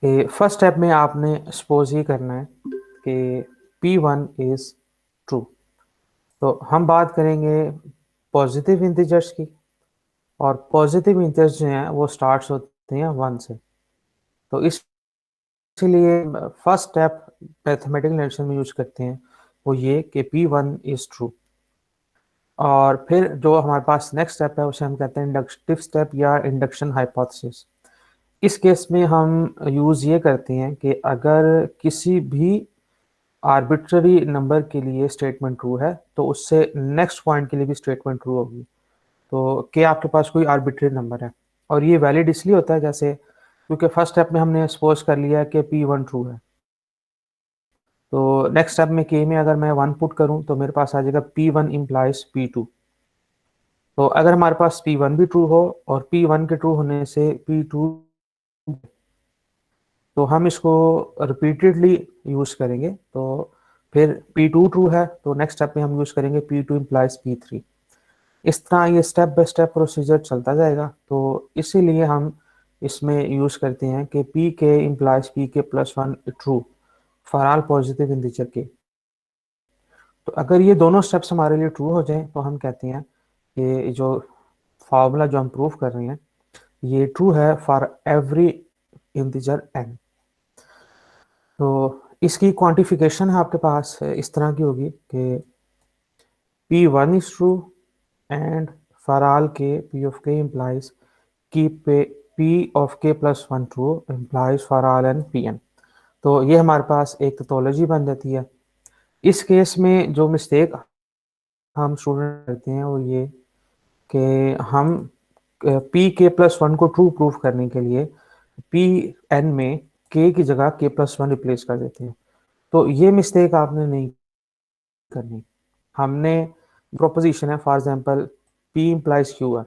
First step में आपने suppose ये करना है कि P1 इज ट्रू। तो हम बात करेंगे पॉजिटिव इंटीजर्स की, और पॉजिटिव इंटीजर्स जो हैं वो स्टार्ट्स होते हैं 1 से। तो इसलिए फर्स्ट स्टेप मैथमेटिकल नोटेशन में यूज करते हैं वो ये कि P1 इज ट्रू। और फिर जो हमारे पास नेक्स्ट स्टेप है उसे हम कहते हैं इंडक्टिव स्टेप या इंडक्शन हाइपोथेसिस। इस केस में हम यूज़ ये करते हैं कि अगर किसी भी आर्बिट्ररी नंबर के लिए स्टेटमेंट ट्रू है तो उससे नेक्स्ट पॉइंट के लिए भी स्टेटमेंट ट्रू होगी। तो कि आपके पास कोई आर्बिट्ररी नंबर है, और ये वैलिड इसलिए होता है जैसे क्योंकि फर्स्ट स्टेप में हमने सपोज कर लिया कि P1 ट्रू है। तो नेक्स्ट स्टेप में के में अगर मैं 1 पुट करूं तो मेरे पास आ जाएगा P1 इम्प्लाइज P2। तो अगर हमारे पास P1 भी ट्रू हो और P1 के ट्रू होने से P2, तो हम इसको रिपीटेडली यूज़ करेंगे। तो फिर P2 ट्रू है तो नेक्स्ट स्टेप में हम यूज़ करेंगे P2 इम्प्लाइज P3। इस तरह ये स्टेप बाय स्टेप प्रोसीजर चलता जाएगा। तो इसीलिए हम इसमें यूज़ करते हैं कि पी के implies P k plus one true for all positive integer के। तो अगर ये दोनों स्टेप्स हमारे लिए ट्रू हो जाएं तो हम कहते हैं कि जो फार्मूला जो हम प्रूव कर रहे हैं ये ट्रू है फॉर एवरी इंटीजर n। तो इसकी क्वांटिफिकेशन है आपके पास इस तरह की होगी कि P1 is true and for all के P ऑफ k implies की P of k plus one true implies for all n Pn। तो ये हमारे पास एक टोपोलॉजी बन जाती है। इस केस में जो मिस्टेक हम स्टूडेंट करते हैं वो ये कि हम पी के प्लस वन को ट्रू प्रूफ करने के लिए पी एन में के की जगह के प्लस वन रिप्लेस कर देते हैं। तो ये मिस्टेक आपने नहीं करनी। हमने प्रोपोजिशन है for example P implies Q है,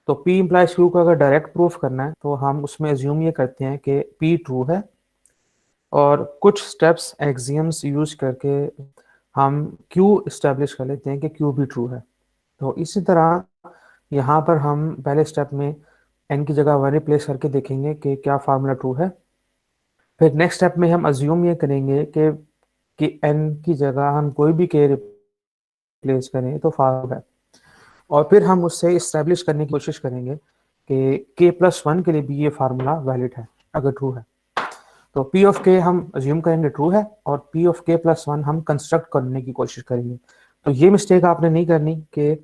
तो पी इम्प्लाइज क्यू को अगर डायरेक्ट प्रूफ करना है तो हम उसमें एज्यूम ये करते हैं कि पी ट्रू है, और कुछ स्टेप्स एक्सियम्स यूज करके हम क्यू इस्टेब्लिश कर लेते हैं कि क्यू भी ट्रू है। तो इसी तरह यहाँ पर हम पहले स्टेप में एन की जगह वन रिप्लेस करके देखेंगे कि क्या फार्मूला ट्रू है। फिर नेक्स्ट स्टेप में हम अज्यूम ये करेंगे कि एन की जगह हम कोई भी के रिप्लेस करें तो फार्मूला है, और फिर हम उससे इस्टेब्लिश करने की कोशिश करेंगे कि के प्लस वन के लिए भी ये फार्मूला वैलिड है अगर ट्रू है। तो पी ऑफ के हम अज्यूम करेंगे ट्रू है, और पी ऑफ के प्लस वन हम कंस्ट्रक्ट करने की कोशिश करेंगे। तो ये मिस्टेक आपने नहीं करनी कि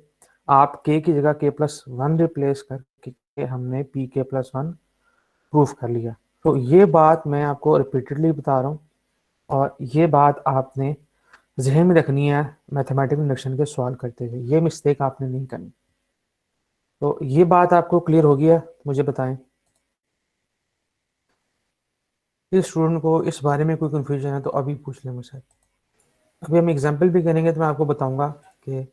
आप के की जगह के प्लस वन रिप्लेस करके हमने P k plus one proof कर लिया। तो ये बात मैं आपको रिपीटेडली बता रहा हूँ, और ये बात आपने जहन में रखनी है मैथमेटिकल इंडक्शन के सवाल करते हुए। ये मिस्टेक आपने नहीं करनी। तो ये बात आपको क्लियर हो गया, मुझे बताएं इस स्टूडेंट को इस बारे में कोई कंफ्यूजन है तो अभी पूछ लें मुझसे। अभी हम एग्जाम्पल भी करेंगे तो मैं आपको बताऊंगा कि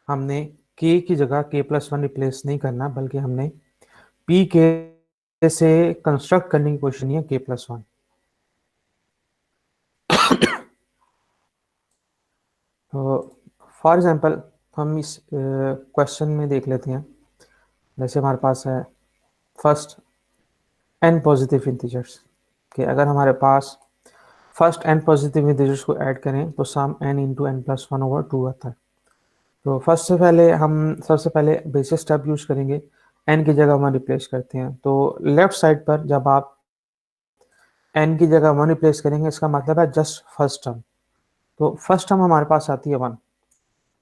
हमने के की जगह के प्लस वन रिप्लेस नहीं करना, बल्कि हमने पी के से कंस्ट्रक्ट करने की कोशिश नहीं है के प्लस वन। तो फॉर एग्जांपल हम इस क्वेश्चन में देख लेते हैं। जैसे हमारे पास है फर्स्ट एन पॉजिटिव इंटीजर्स, कि अगर हमारे पास फर्स्ट एन पॉजिटिव इंटीजर्स को ऐड करें तो sum N into N plus one over two आता है। तो फर्स्ट से पहले हम सबसे पहले बेसिक स्टेप यूज करेंगे, एन की जगह वन रिप्लेस करते हैं। तो लेफ्ट साइड पर जब आप एन की जगह वन रिप्लेस करेंगे इसका मतलब है जस्ट फर्स्ट टर्म। तो फर्स्ट टर्म हमारे पास आती है वन,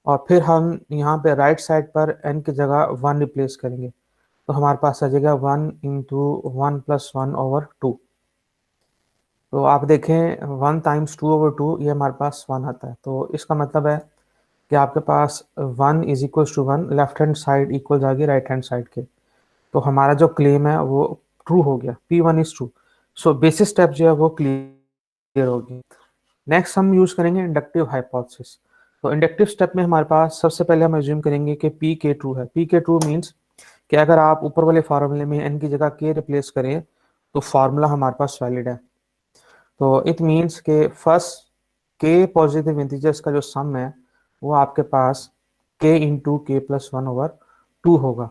और फिर हम यहाँ पे राइट साइड पर एन की जगह वन रिप्लेस करेंगे तो हमारे पास आ जाएगा one into one plus one over two. तो आप देखें one times two over two, ये हमारे पास वन आता है। तो इसका मतलब है कि आपके पास one is equal to one, left hand side equal आ गई राइट हैंड साइड के। तो हमारा जो क्लेम है वो ट्रू हो गया, P one is true. So basic step जो है वो क्लियर हो गई। नेक्स्ट हम यूज करेंगे इंडक्टिव हाइपोथेसिस। तो इंडक्टिव स्टेप में हमारे पास सबसे पहले हम एज्यूम करेंगे कि पी के ट्रू है। पी के ट्रू मीन्स कि अगर आप ऊपर वाले फार्मूले में एन की जगह के रिप्लेस करें तो फार्मूला हमारे पास वैलिड है। तो इट मीन्स के फर्स्ट के पॉजिटिव इंटीजर्स का जो सम है वो आपके पास के इंटू के प्लस वन ओवर टू होगा।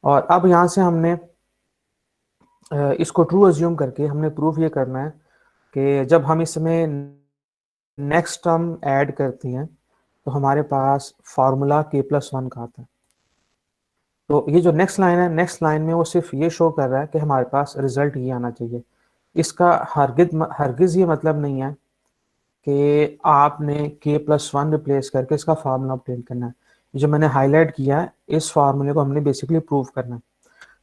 और अब यहाँ से हमने इसको ट्रू अज्यूम करके हमने प्रूफ ये करना है कि जब हम इसमें नेक्स्ट टर्म ऐड करते हैं तो हमारे पास फार्मूला k+1 का आता है। तो ये जो नेक्स्ट लाइन है, नेक्स्ट लाइन में वो सिर्फ ये शो कर रहा है कि हमारे पास रिजल्ट ये आना चाहिए। इसका हरगिज ये मतलब नहीं है कि आपने k+1 रिप्लेस करके इसका फार्मूला ऑब्टेन करना है। जो मैंने हाईलाइट किया है, इस फार्मूले को हमने बेसिकली प्रूव करना है।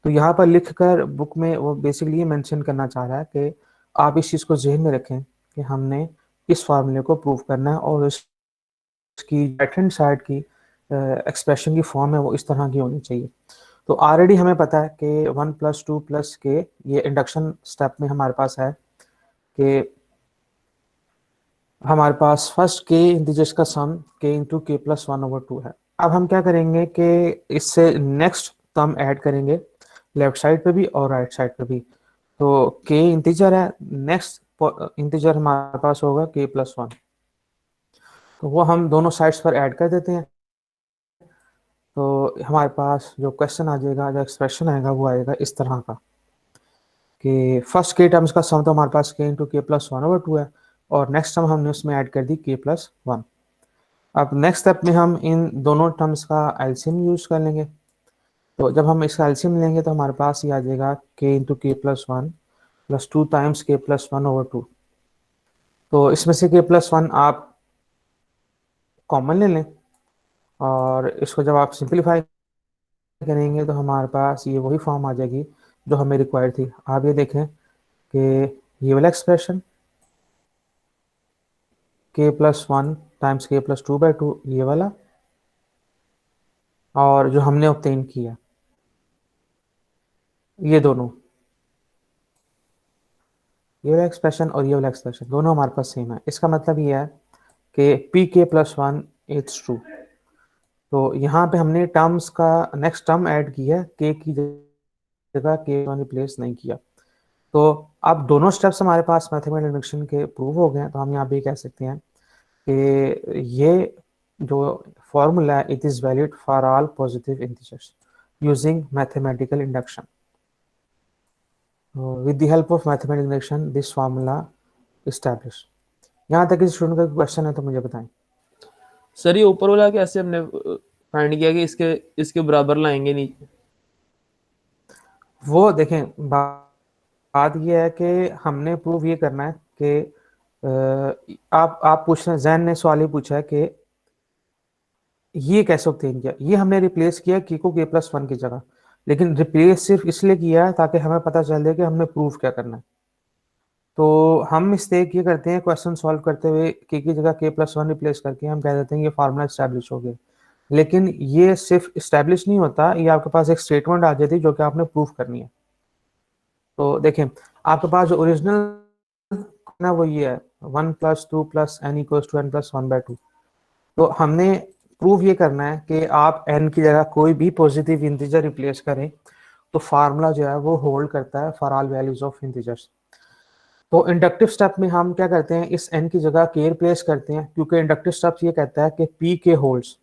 तो यहाँ पर लिखकर बुक में वो बेसिकली ये मेंशन करना चाह रहा है कि आप इस चीज़ को जहन में रखें कि हमने इस फार्मूले को प्रूव करना है और इसकी राइट हैंड साइड की एक्सप्रेशन की फॉर्म है वो इस तरह की होनी चाहिए। तो ऑलरेडी हमें पता है कि 1+2+k ये इंडक्शन स्टेप में हमारे पास है कि हमारे पास फर्स्ट k इंटीजर्स का सम k इंटू k+1/2 है। अब हम क्या करेंगे कि इससे नेक्स्ट टर्म ऐड करेंगे लेफ्ट साइड पे भी और राइट साइड पे भी। तो k इंटीजर है, नेक्स्ट इंटीजर हमारे पास होगा k+1। तो वो हम दोनों साइड्स पर ऐड कर देते हैं। तो हमारे पास जो क्वेश्चन आ जाएगा, जो एक्सप्रेशन आएगा वो आएगा इस तरह का कि फर्स्ट k टर्म्स का सम तो हमारे पास k इंटू k+1/2 है और नेक्स्ट टर्म हमने उसमें ऐड कर दी k+1। अब नेक्स्ट स्टेप में हम इन दोनों टर्म्स का एलसीएम यूज कर लेंगे। तो जब हम इसका एलसीएम लेंगे तो हमारे पास ये आ जाएगा k into k+1 plus 2 times k+1/2। तो इसमें से k+1 आप कॉमन ले लें और इसको जब आप सिंप्लीफाई करेंगे तो हमारे पास ये वही फॉर्म आ जाएगी जो हमें रिक्वायर्ड थी। आप ये देखें कि ये वाला एक्सप्रेशन k+1 टाइम्स k+2/2 ये वाला, और जो हमने ऑब्टेन किया ये दोनों, ये वाला एक्सप्रेशन और ये वाला एक्सप्रेशन दोनों हमारे पास सेम है। इसका मतलब ये है कि pk+1 इट्स ट्रू। तो यहाँ पे हमने टर्म्स का नेक्स्ट टर्म ऐड किया है, k की जगह k1 रिप्लेस नहीं किया। तो अब दोनों स्टेप्स हमारे पास मैथमेटिकल इंडक्शन के प्रूव हो गए हैं। तो हम यहाँ पे कह सकते हैं कि ये जो फॉर्मूला है it is valid for all positive integers using mathematical induction. With the help of mathematical induction this formula establish. यहाँ तक किसी स्टूडेंट का क्वेश्चन है तो मुझे बताएं। सर ये ऊपर वाला कैसे हमने फाइंड किया कि इसके इसके बराबर लाएंगे नीचे? वो देखें, बात ये है कि हमने प्रूव ये करना है कि आप पूछ रहे हैं, जैन ने सवाल ये पूछा है कि ये कैसे ऑब्टेन किया। ये हमने रिप्लेस किया की को k+1 की जगह, लेकिन रिप्लेस सिर्फ इसलिए किया है ताकि हमें पता चल जाए कि हमने प्रूव क्या करना है। तो हम मिस्टेक ये करते हैं क्वेश्चन सॉल्व करते हुए k की जगह k+1 रिप्लेस करके हम कह देते हैं ये फार्मूला इस्टेब्लिश हो गया। लेकिन ये सिर्फ इस्टेब्लिश नहीं होता, ये आपके पास एक स्टेटमेंट आ जाती है जो कि आपने प्रूफ करनी है। तो देखें, आपके पास जो ओरिजिनल ना वो ये है 1+2+n=n+1/2। तो हमने प्रूव ये करना है कि आप n की जगह कोई भी पॉजिटिव इंटीजर रिप्लेस करें तो फार्मूला जो है वो होल्ड करता है for all values of integers. तो इंडक्टिव स्टेप में हम क्या करते हैं, इस n की जगह k रिप्लेस करते हैं, क्योंकि इंडक्टिव स्टेप ये कहता है कि p के होल्ड्स,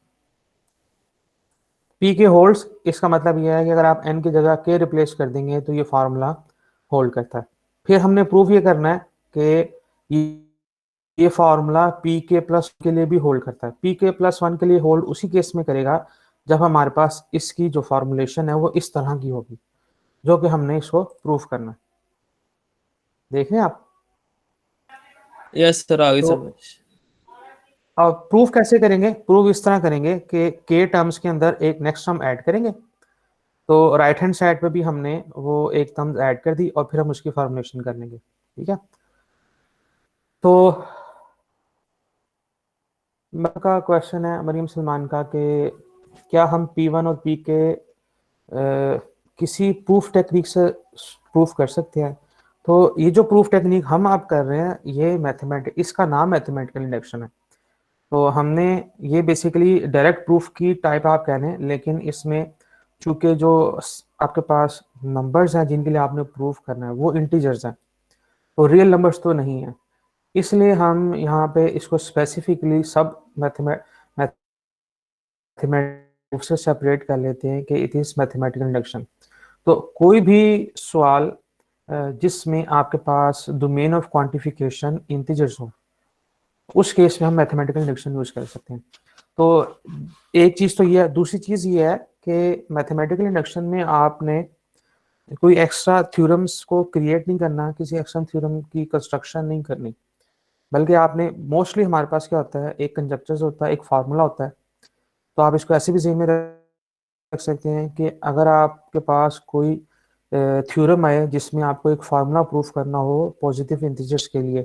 p के होल्ड्स, इसका मतलब यह है कि अगर आप n की जगह k रिप्लेस कर देंगे तो ये फार्मूला होल्ड करता है। फिर हमने प्रूव ये करना है कि ये फार्मूला pk+1 के लिए भी होल्ड करता है। pk+1 के लिए होल्ड उसी केस में करेगा जब हमारे पास इसकी जो फॉर्मुलेशन है वो इस तरह की होगी, जो कि हमने इसको प्रूफ करना है। देख रहे हैं आप। यस सर, आगे तो समझ। अब प्रूफ कैसे करेंगे, प्रूफ इस तरह करेंगे कि k टर्म्स के अंदर एक नेक्स्ट टर्म ऐड करेंगे। तो राइट हैंड साइड पे भी हमने वो एक टर्म ऐड कर दी और फिर हम उसकी फॉर्मुलेशन कर लेंगे। ठीक है। तो मेरा का क्वेश्चन है मरीम सलमान का कि क्या हम P1 और P के किसी प्रूफ टेक्निक से प्रूफ कर सकते हैं। तो ये जो प्रूफ टेक्निक हम आप कर रहे हैं ये इसका नाम मैथमेटिकल इंडक्शन है। तो हमने ये बेसिकली डायरेक्ट प्रूफ की टाइप आप कह रहे हैं, लेकिन इसमें चूंकि जो आपके पास नंबर्स हैं जिनके लिए आपने प्रूफ करना है वो इंटीजर्स हैं, तो रियल नंबर्स तो नहीं है, इसलिए हम यहाँ पे इसको स्पेसिफिकली सब मैथमेटिक्स से सेपरेट कर लेते हैं कि इट इज़ मैथमेटिकल इंडक्शन। तो कोई भी सवाल जिसमें आपके पास डोमेन ऑफ क्वांटिफिकेशन इंटीजर्स हो, उस केस में हम मैथमेटिकल इंडक्शन यूज कर सकते हैं। तो एक चीज तो ये है, दूसरी चीज ये है कि मैथमेटिकल इंडक्शन में आपने कोई एक्स्ट्रा थ्योरम्स को क्रिएट नहीं करना, किसी एक्स्ट्रा थ्योरम की कंस्ट्रक्शन नहीं करनी, बल्कि आपने मोस्टली हमारे पास क्या होता है, एक कंजक्चर होता है, एक फार्मूला होता है। तो आप इसको ऐसे भी ज़हन में रख सकते हैं कि अगर आपके पास कोई थ्योरम आए जिसमें आपको एक फार्मूला प्रूफ करना हो पॉजिटिव इंटीजर्स के लिए,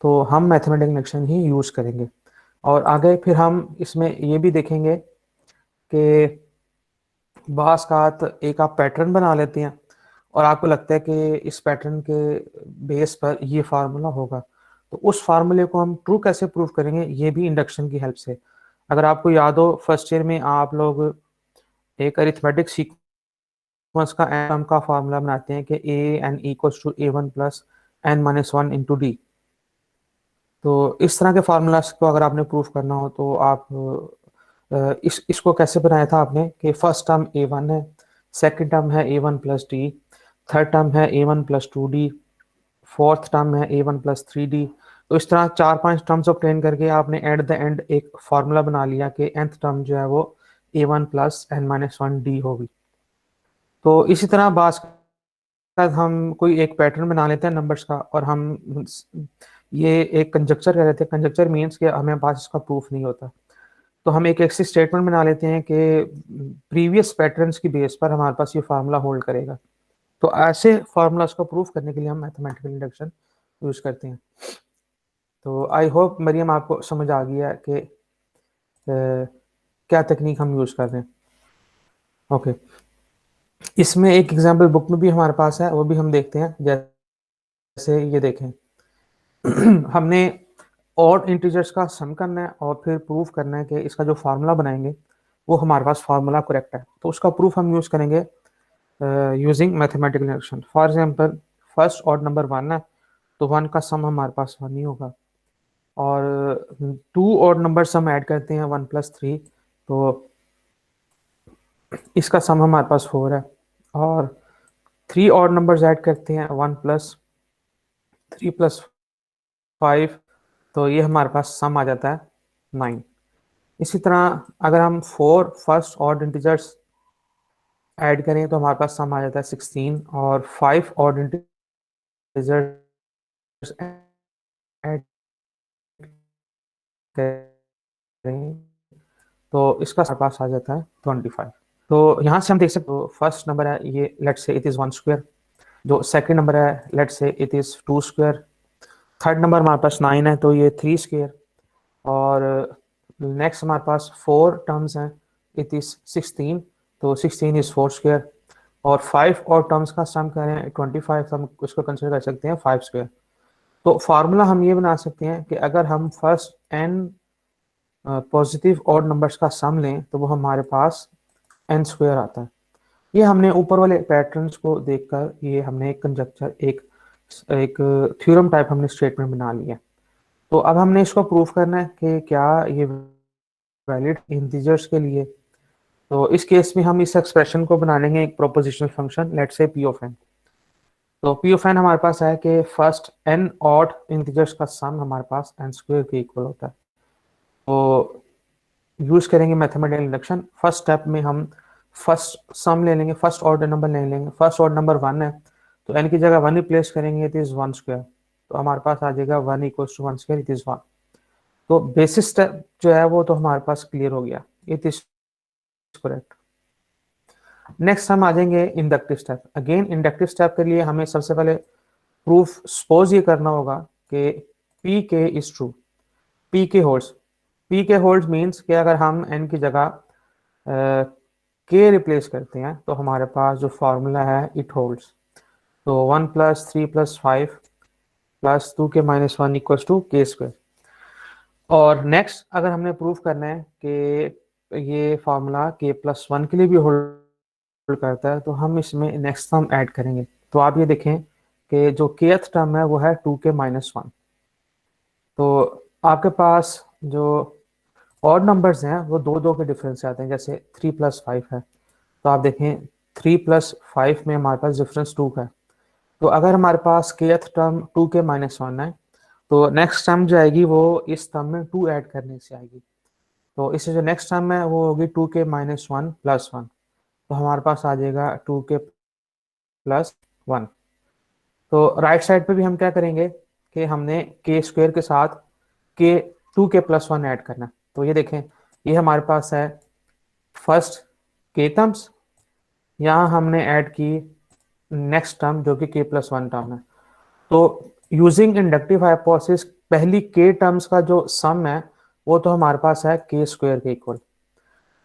तो हम मैथमेटिकल इंडक्शन ही यूज़ करेंगे। और आगे फिर हम इसमें ये भी देखेंगे कि बास का एक आप पैटर्न बना लेते हैं और आपको लगता है कि इस पैटर्न के बेस पर ये फार्मूला होगा, तो उस फार्मूले को हम ट्रू कैसे प्रूव करेंगे, ये भी इंडक्शन की हेल्प से। अगर आपको याद हो, फर्स्ट ईयर में आप लोग एक अरिथमेटिक सीक्वेंस का एन का फार्मूला बनाते हैं कि A N equals to A one plus N minus one into D. तो इस तरह के फार्मूलाज को अगर आपने प्रूफ करना हो तो आप इसको कैसे बनाया था आपने कि फर्स्ट टर्म ए वन है, सेकेंड टर्म है A one plus D, third term है A one plus two D, fourth term है A one plus three D. तो इस तरह 4-5 टर्म्स ऑब्टेन करके आपने एट द एंड एक फार्मूला बना लिया कि nth टर्म जो है वो A one plus N minus one D होगी। तो इसी तरह बास का हम कोई एक पैटर्न बना लेते हैं नंबर्स का, और हम ये एक कंजक्चर कह लेते हैं। कंजक्चर मीन्स कि हमें पास इसका प्रूफ नहीं होता, तो हम एक ऐसी स्टेटमेंट बना लेते हैं कि प्रीवियस पैटर्न्स की बेस पर हमारे पास ये फार्मूला होल्ड करेगा। तो ऐसे फार्मूलाज को प्रूफ करने के लिए हम मैथमेटिकल इंडक्शन यूज करते हैं। तो आई होप मरियम आपको समझ आ गया कि क्या टेक्निक हम यूज कर रहे हैं। ओके, इसमें एक एग्जांपल बुक में भी हमारे पास है, वो भी हम देखते हैं। जैसे ये देखें, हमने ऑड इंटीजर्स का सम करना है और फिर प्रूफ करना है कि इसका जो फार्मूला बनाएंगे वो हमारे पास फार्मूला करेक्ट है। तो उसका प्रूफ हम यूज करेंगे using mathematical induction. For example, first odd number one है, तो वन का सम हमारे पास वन ही होगा। और two odd number sum add करते हैं, वन प्लस थ्री, तो इसका सम हमारे पास फोर है। और थ्री ऑड नंबर्स ऐड करते हैं, one plus three plus five, तो ये हमारे पास सम आ जाता है नाइन। इसी तरह अगर हम four first odd integers add करें तो हमारे पास सम आ जाता है 16, और फाइव ऑड इंटीजर्स ऐड करें तो इसका हमारे पास आ जाता है 25। तो यहाँ से हम देख सकते हो, फर्स्ट नंबर है ये, let's say it is one square. जो सेकंड नंबर है, let's say it is two square. Third number हमारे पास नाइन है, तो ये थ्री स्क्वायर। और नेक्स्ट हमारे पास फोर टर्म्स हैं, इट इज़ 16, तो 16 इज़ फोर स्क्वायर। और फाइव और टर्म्स का सम करें 25, तो हम उसको कंसिडर कर सकते हैं फाइव स्क्वायर। तो फार्मूला हम ये बना सकते हैं कि अगर हम first N positive odd numbers का सम लें तो वो हमारे पास एन स्क्वायर आता है। ये हमने ऊपर वाले पैटर्न्स को देखकर ये हमने एक कंजक्चर, एक एक थ्योरम टाइप हमने स्टेटमेंट बना लिया। तो अब हमने इसको प्रूफ करना है कि क्या ये वैलिड इंटीजर्स के लिए। तो इस केस में हम इस एक्सप्रेशन को बना लेंगे एक propositional function, let's say P of n. तो पी ऑफ एन हमारे पास है कि फर्स्ट एन ऑड इंटीजर्स का सम हमारे पास एन स्क्वायर के इक्वल होता है। तो यूज करेंगे मैथमेटिकल इंडक्शन। फर्स्ट स्टेप में हम फर्स्ट सम ले लेंगे, फर्स्ट ऑर्डर नंबर ले लेंगे। फर्स्ट ऑर्डर नंबर वन है, तो एन की जगह वन रिप्लेस करेंगे, इट इज वन स्क्वायर। तो हमारे पास आ जाएगा one equals to one square, it is one. तो बेसिस स्टेप जो है वो तो हमारे पास क्लियर हो गया, इट इज करेक्ट। नेक्स्ट हम आ जाएंगे inductive step. Again inductive step के लिए हमें सबसे पहले प्रूफ सपोज ये करना होगा कि पी के इज ट्रू, पी के होल्ड्स। पी के होल्ड्स मीन्स कि अगर हम एन की जगह के रिप्लेस करते हैं तो हमारे पास जो फार्मूला है इट होल्ड्स। तो one plus three plus five plus two के माइनस वन इक्वल्स टू के स्क्वायर। और नेक्स्ट अगर हमने प्रूफ करना है कि ये फार्मूला के प्लस वन के लिए भी होल्ड करता है, तो हम इसमें नेक्स्ट टर्म ऐड करेंगे। तो आप ये देखें कि जो केथ टर्म है वो है टू के माइनस वन। तो आपके पास जो ऑड नंबर्स हैं वो दो दो के डिफरेंस से आते हैं। जैसे थ्री प्लस फाइव है, तो आप देखें थ्री प्लस फाइव में हमारे पास डिफरेंस टू का है। तो अगर हमारे पास kth टर्म 2k-1 है, तो नेक्स्ट टर्म जो आएगी वो इस टर्म में 2 ऐड करने से आएगी। तो इससे जो नेक्स्ट टर्म है वो होगी 2k-1 + 1। तो हमारे पास आ जाएगा 2k+1। तो राइट साइड पे भी हम क्या करेंगे कि हमने k² के साथ k 2k+1 ऐड करना। तो ये देखें, ये हमारे पास है फर्स्ट k टर्म्स, यहाँ हमने ऐड की नेक्स्ट टर्म जो कि k+1 टर्म है। तो यूजिंग इंडक्टिव हाइपोथेसिस पहली k टर्म्स का जो सम है वो तो हमारे पास है k² के इक्वल,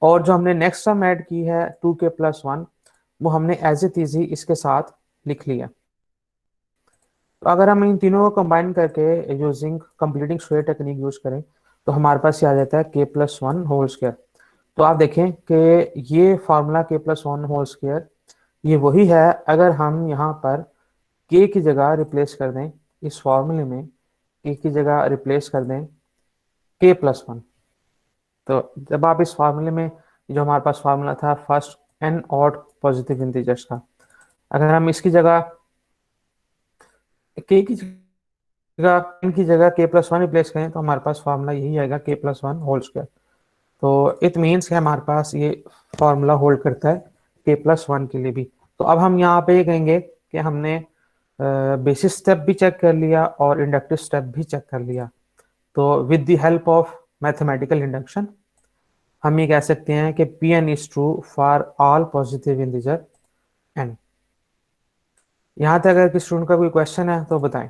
और जो हमने नेक्स्ट टर्म ऐड की है 2k+1 वो हमने एज इट इज ही इसके साथ लिख लिया। तो अगर हम इन तीनों को कंबाइन करके using completing square technique use करें तो हमारे पास ये आ जाता है k+1 होल स्क्वायर। तो आप देखें कि ये फार्मूला k+1 होल स्क्वायर ये वही है अगर हम यहाँ पर k की जगह रिप्लेस कर दें, इस फॉर्मूले में k की जगह रिप्लेस कर दें k+1। तो जब आप इस फार्मूले में, जो हमारे पास फार्मूला था first n odd positive integers का, अगर हम इसकी जगह k की जगह n की जगह k+1 रिप्लेस करें तो हमारे पास फार्मूला यही आएगा k+1 होल स्क्वायर। तो इट मीन्स कि हमारे पास ये फार्मूला होल्ड करता है k+1 के लिए भी। तो अब हम यहाँ पे ये कहेंगे कि हमने बेसिस स्टेप भी चेक कर लिया और इंडक्टिव स्टेप भी चेक कर लिया। तो with the help of mathematical induction हम ये कह सकते हैं कि Pn is true for all positive integer n। यहाँ तक अगर किसी स्टूडेंट का कोई क्वेश्चन है तो बताएं,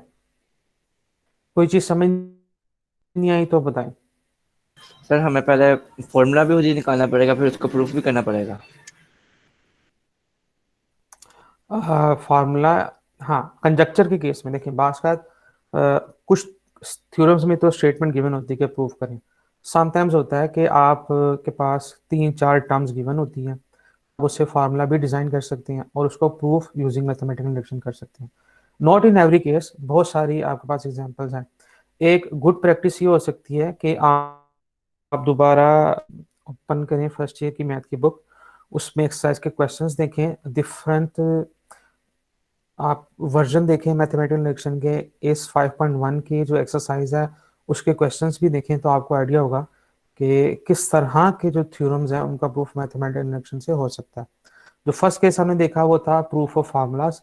कोई चीज़ समझ नहीं आई तो बताएं। सर हमें पहले फॉर्मूला भी खुद ही निकालना पड़ेगा, फिर उसको प्रूफ भी करना पड़ेगा। फार्मूला, हाँ, कंजक्चर के केस में देखिए बास का कुछ थ्योरम्स में तो स्टेटमेंट गिवन होती है कि प्रूफ करें। समटाइम्स होता है कि आप के पास 3-4 टर्म्स गिवन होती हैं, आप उससे फार्मूला भी डिज़ाइन कर सकते हैं और उसको प्रूफ यूजिंग मैथमेटिकल इंडक्शन कर सकते हैं। नॉट इन एवरी केस, बहुत सारी आपके पास एग्जांपल्स हैं। एक गुड प्रैक्टिस ये हो सकती है कि आप दोबारा ओपन करें फर्स्ट ईयर की मैथ की बुक, उसमें एक्सरसाइज के क्वेश्चंस देखें, डिफरेंट आप वर्जन देखें मैथमेटिकल इंडक्शन के, इस 5.1 की जो एक्सरसाइज है उसके क्वेश्चंस भी देखें तो आपको आइडिया होगा कि किस तरह के जो थ्योरम्स हैं उनका प्रूफ मैथमेटिकल इंडक्शन से हो सकता है। जो फर्स्ट केस हमने देखा वो था प्रूफ ऑफ फार्मूलाज।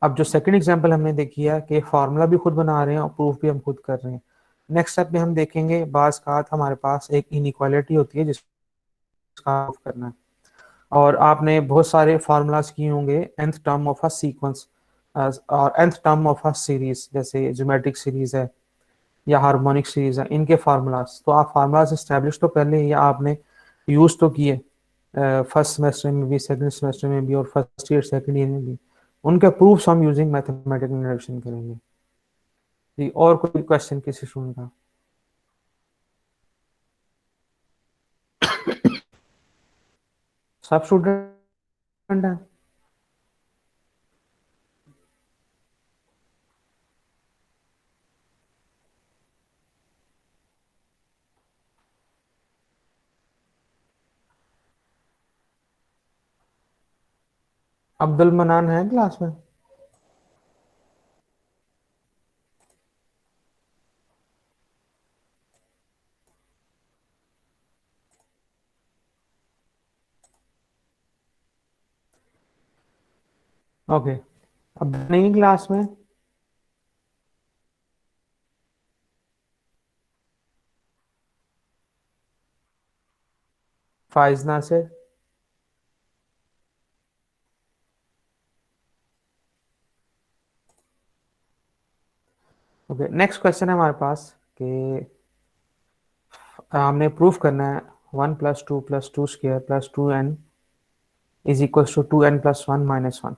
अब जो सेकंड एग्जांपल हमने देखी है कि फार्मूला भी खुद बना रहे हैं और प्रूफ भी हम खुद कर रहे हैं। नेक्स्ट स्टेप में हम देखेंगे बाज़ का हमारे पास एक इनइक्वालिटी होती है जिसका प्रूफ करना है, और आपने बहुत सारे फार्मूलाज किए होंगे nth term of a sequence और nth term of a series, जैसे ज्योमेट्रिक सीरीज है या हार्मोनिक सीरीज है, इनके फार्मूलाज तो आप फार्मूलाज इस्टेब्लिश तो कर लें या आपने यूज तो किए फर्स्ट सेमेस्टर में भी, सेकंड सेमेस्टर में भी और फर्स्ट ईयर सेकंड ईयर में भी। उनके प्रूफ्स हम यूजिंग मैथमेटिकल इंडक्शन करेंगे जी। और कोई क्वेश्चन किसी स्टूडेंट का? सब स्टूडेंट हैं? अब्दुल मनान है क्लास में? ओके, अब नहीं क्लास में? फाइज नासिर? ओके, नेक्स्ट क्वेश्चन है हमारे पास कि हमने प्रूफ करना है 1 + 2 + 2² + 2n is equal to 2n+1 - 1।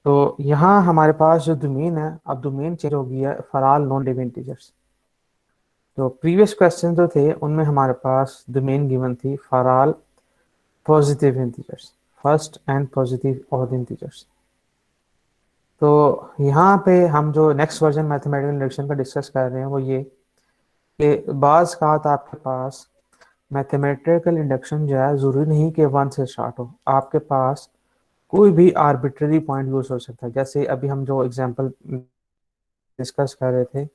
तो यहाँ हमारे पास जो डोमेन है, अब डोमेन चेंज हो गया है for all non living integers. तो प्रीवियस क्वेश्चन जो थे उनमें हमारे पास डोमेन गिवन थी for all positive integers, first and positive odd integers. तो यहाँ पे हम जो नेक्स्ट वर्जन मैथमेटिकल इंडक्शन का डिस्कस कर रहे हैं वो ये कि बाज़ का आपके पास मैथमेटिकल इंडक्शन जो है ज़रूरी नहीं कि 1 से स्टार्ट हो, आपके पास कोई भी आर्बिट्ररी पॉइंट यूज हो सकता है। जैसे अभी हम जो एग्जांपल डिस्कस कर रहे थे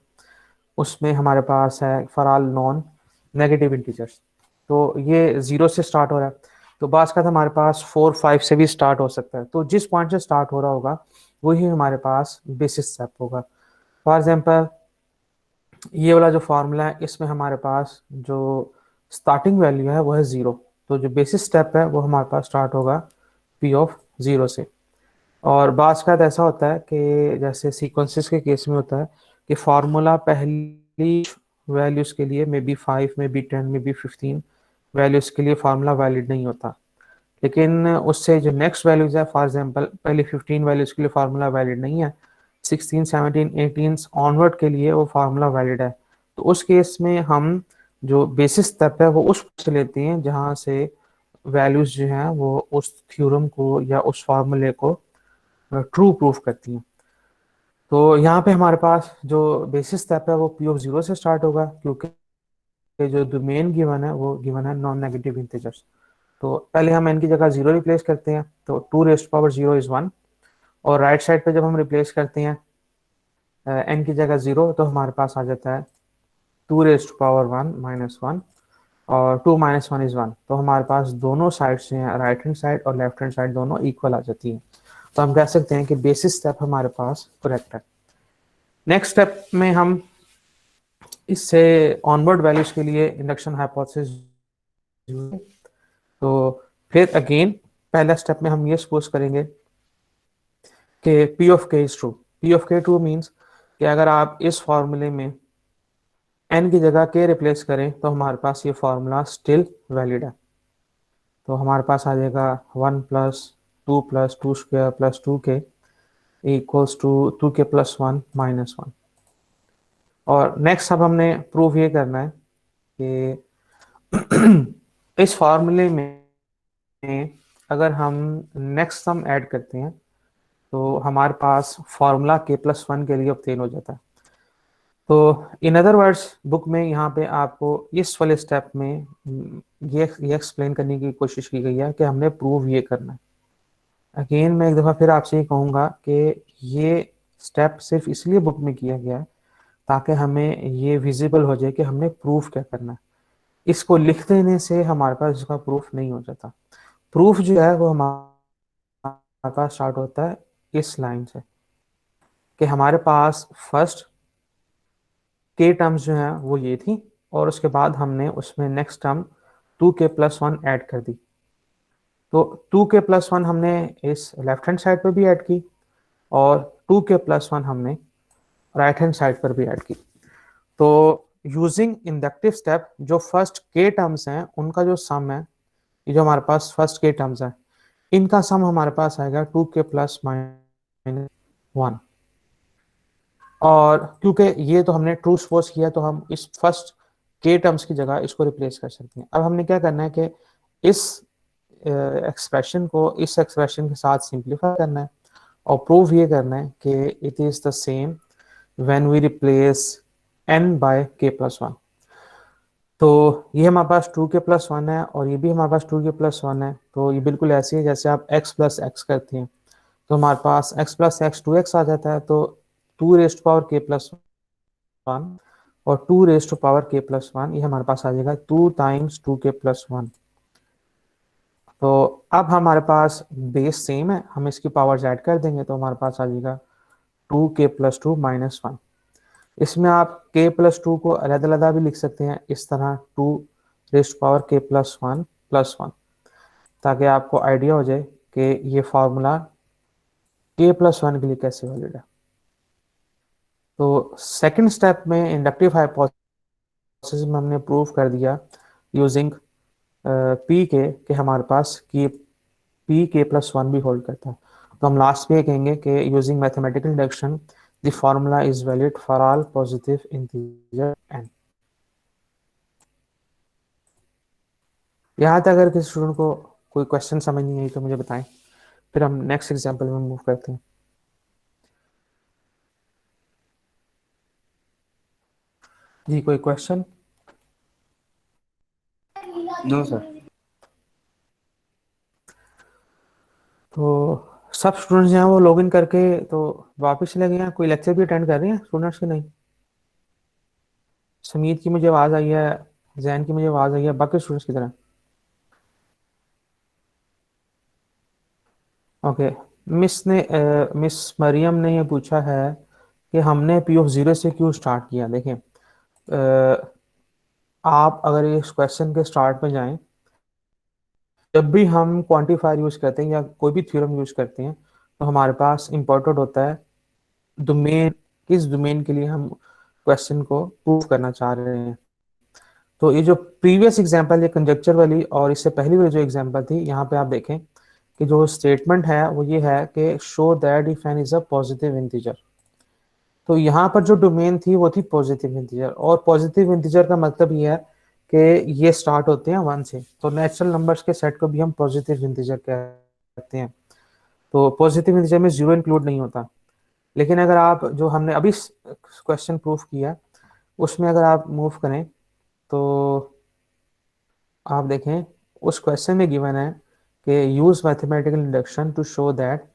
उसमें हमारे पास है for all non negative integers, तो ये 0 से स्टार्ट हो रहा है। तो बास का हमारे पास 4 5 से भी स्टार्ट हो सकता है। तो जिस पॉइंट से स्टार्ट हो रहा होगा वही हमारे पास बेसिस स्टेप होगा। फॉर एग्जांपल ये वाला जो फार्मूला है इसमें हमारे पास जो स्टार्टिंग वैल्यू है वो है 0। तो जो बेसिस स्टेप है वो हमारे पास स्टार्ट होगा पी ऑफ 0 से। और बाज़ का ऐसा होता है कि जैसे सीक्वेंसेस के केस में होता है कि फार्मूला पहली वैल्यूज के लिए may be 5 may be 10 may be 15 values के लिए फार्मूला वैलिड नहीं होता, लेकिन उससे जो नेक्स्ट वैल्यूज है फॉर एग्जांपल पहले 15 वैल्यूज के लिए फार्मूला वैलिड नहीं है, 16 17 18 ऑनवर्ड के लिए वो फार्मूला वैलिड है। तो उस केस में हम जो बेसिस स्टेप है वो उस से लेते हैं जहाँ से वैल्यूज जो हैं वो उस थ्योरम को या उस फार्मूले को ट्रू प्रूफ करती हैं। तो यहाँ पे हमारे पास जो बेसिस स्टेप है वो पी ऑफ 0 से स्टार्ट होगा, क्योंकि जो डोमेन गिवन है वो गिवन है नॉन नेगेटिव इंटीजर्स। तो पहले हम n की जगह 0 रिप्लेस करते हैं, तो 2 रेस्ट पावर 0 इज 1। और राइट साइड पे जब हम रिप्लेस करते हैं n की जगह 0 तो हमारे पास आ जाता है 2 रेस्ट पावर 1 माइनस 1, और 2 माइनस 1 इज 1। तो हमारे पास दोनों साइड से हैं, राइट हैंड साइड और लेफ्ट हैंड साइड दोनों इक्वल आ जाती हैं। तो हम कह सकते हैं कि बेसिस स्टेप हमारे पास करेक्ट है। नेक्स्ट स्टेप में हम इससे ऑनवर्ड वैल्यूज के लिए इंडक्शन हाइपोथेसिस, तो फिर अगेन पहला स्टेप में हम ये सपोज करेंगे कि P of K is true. P of K true means कि अगर आप इस फॉर्मूले में n की जगह k रिप्लेस करें तो हमारे पास ये फार्मूला स्टिल वैलिड है। तो हमारे पास आ जाएगा 1 plus 2 plus 2 square plus 2k equals to 2k plus 1 minus 1। और नेक्स्ट अब हमने प्रूव ये करना है कि इस फार्मूले में अगर हम नेक्स्ट सम ऐड करते हैं तो हमारे पास फार्मूला k प्लस 1 के लिए ऑब्टेन हो जाता है। तो इन अदर वर्ड्स बुक में यहाँ पे आपको इस वाले स्टेप में ये एक्सप्लेन करने की कोशिश की गई है कि हमने प्रूव ये करना है। अगेन मैं एक दफ़ा फिर आपसे ये कहूँगा कि ये स्टेप सिर्फ इसलिए बुक में किया गया है ताकि हमें ये विजिबल हो जाए कि हमने प्रूफ क्या करना है। इसको लिख देने से हमारे पास इसका प्रूफ नहीं हो जाता। प्रूफ जो है वो हमारे पास स्टार्ट होता है इस लाइन से कि हमारे पास फर्स्ट के टर्म्स जो हैं वो ये थी, और उसके बाद हमने उसमें next term 2k plus 1 add कर दी। तो 2k प्लस 1 हमने इस लेफ्ट हैंड साइड पर भी ऐड की, और 2k प्लस 1 हमने राइट हैंड साइड पर भी ऐड की। तो यूजिंग इंडक्टिव स्टेप जो फर्स्ट के टर्म्स हैं उनका जो सम है, ये जो हमारे पास फर्स्ट के टर्म्स है इनका सम हमारे पास आएगा 2k प्लस माइनस 1। और क्योंकि ये तो हमने ट्रू सपोज किया तो हम इस फर्स्ट के टर्म्स की जगह इसको रिप्लेस कर सकते हैं। अब हमने क्या करना है कि इस एक्सप्रेशन को इस एक्सप्रेशन के साथ सिंप्लीफाई करना है और प्रूव ये करना है कि it is the same when we replace n by k plus 1। तो ये हमारे पास 2k प्लस 1 है और ये भी हमारे पास 2k प्लस 1 है। तो ये बिल्कुल ऐसे ही जैसे आप x प्लस एक्स करते हैं, तो हमारे पास x प्लस एक्स 2x आ जाता है। तो 2 रेस्ट पावर k प्लस 1 और 2 रेस्ट पावर k प्लस 1 ये हमारे पास आ जाएगा 2 टाइम्स 2k प्लस 1। तो अब हमारे पास बेस सेम है, हम इसकी पावर्स ऐड कर देंगे तो हमारे पास आ जाएगा 2k प्लस 2 माइनस 1। इसमें आप k प्लस 2 को अलग-अलग भी लिख सकते हैं, इस तरह 2 raised power k plus 1 plus 1, ताकि आपको आइडिया हो जाए कि ये फार्मूला k प्लस 1 के लिए कैसे वैलिड है। तो सेकंड स्टेप में इंडक्टिव हाइपोथेसिस में हमने प्रूव कर दिया यूजिंग पी के कि हमारे पास की पी के प्लस 1 भी होल्ड करता है। तो हम लास्ट में कहेंगे कि using mathematical induction the formula is valid for all positive integer n। यहाँ तक अगर किसी स्टूडेंट को कोई क्वेश्चन समझ नहीं आई तो मुझे बताएं, फिर हम नेक्स्ट एग्जाम्पल में मूव करते हैं। जी कोई क्वेश्चन? No sir. तो सब स्टूडेंट्स जो हैं वो लॉगिन करके तो वापस चले गए हैं। कोई लेक्चर भी अटेंड कर रहे हैं स्टूडेंट्स के नहीं? समीत की मुझे आवाज़ आई है, जैन की मुझे आवाज़ आई है, बाकी स्टूडेंट्स की तरह? ओके। मिस मरियम ने ये पूछा है कि हमने पी ऑफ ज़ीरो से क्यों स्टार्ट किया। देखें, आप अगर इस क्वेश्चन के स्टार्ट में जाएं, जब भी हम क्वांटिफायर यूज करते हैं या कोई भी थ्योरम यूज करते हैं तो हमारे पास इंपॉर्टेंट होता है डोमेन, किस डोमेन के लिए हम क्वेश्चन को प्रूव करना चाह रहे हैं। तो ये जो प्रीवियस एग्जांपल, ये कंजक्चर वाली और इससे पहली वाली जो एग्जांपल थी, यहाँ पे आप देखें कि जो स्टेटमेंट है वो ये है कि show that if n is a positive integer. तो यहाँ पर जो डोमेन थी वो थी पॉजिटिव इंटीजर, और पॉजिटिव इंटीजर का मतलब ये है कि ये स्टार्ट होते हैं 1 से। तो नेचुरल नंबर्स के सेट को भी हम पॉजिटिव इंटीजर कहते हैं। तो पॉजिटिव इंटीजर में जीरो इंक्लूड नहीं होता। लेकिन अगर आप जो हमने अभी क्वेश्चन प्रूफ किया उसमें अगर आप मूव करें तो आप देखें उस क्वेश्चन में गिवन है कि use mathematical induction to show that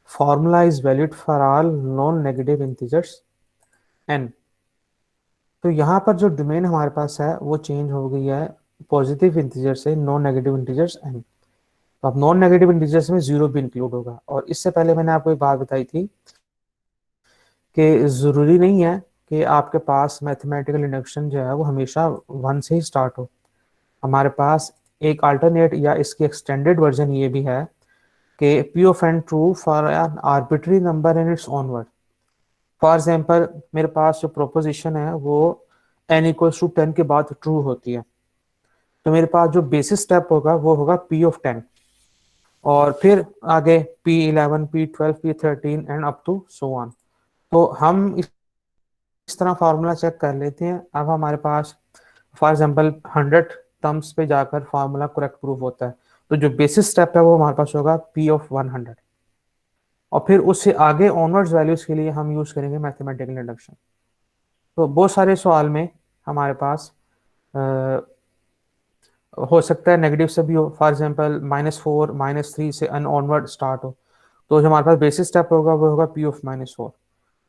formula is valid for all non negative integers n. तो यहाँ पर जो डोमेन हमारे पास है वो चेंज हो गई है पॉजिटिव इंटीजर से नॉन नेगेटिव इंटीजर्स एन। तो अब नॉन नेगेटिव इंटीजर्स में जीरो भी इंक्लूड होगा। और इससे पहले मैंने आपको एक बात बताई थी कि ज़रूरी नहीं है कि आपके पास मैथमेटिकल इंडक्शन जो है वो हमेशा 1 से ही स्टार्ट हो। हमारे पास एक अल्टरनेट या इसकी एक्सटेंडेड वर्जन ये भी है कि P of n true for n arbitrary number and it's onward. For example, मेरे पास जो प्रोपोजिशन है वो n इक्वल्स टू 10 के बाद ट्रू होती है, तो मेरे पास जो बेसिस स्टेप होगा वो होगा p ऑफ 10, और फिर आगे p11 p12 p13 and up to so on. तो हम इस तरह फार्मूला चेक कर लेते हैं। अब हमारे पास फॉर एग्जांपल 100 टर्म्स पे जाकर फार्मूला करेक्ट प्रूफ होता है, तो जो बेसिस स्टेप है वो हमारे पास होगा p ऑफ 100, और फिर उससे आगे ऑनवर्ड्स वैल्यूज के लिए हम यूज करेंगे मैथमेटिकल इंडक्शन। तो बहुत सारे सवाल में हमारे पास हो सकता है नेगेटिव से भी हो। फॉर एग्जांपल -4 -3 से अन ऑनवर्ड स्टार्ट हो, तो जो हमारे पास बेसिस स्टेप होगा वो होगा p ऑफ -4।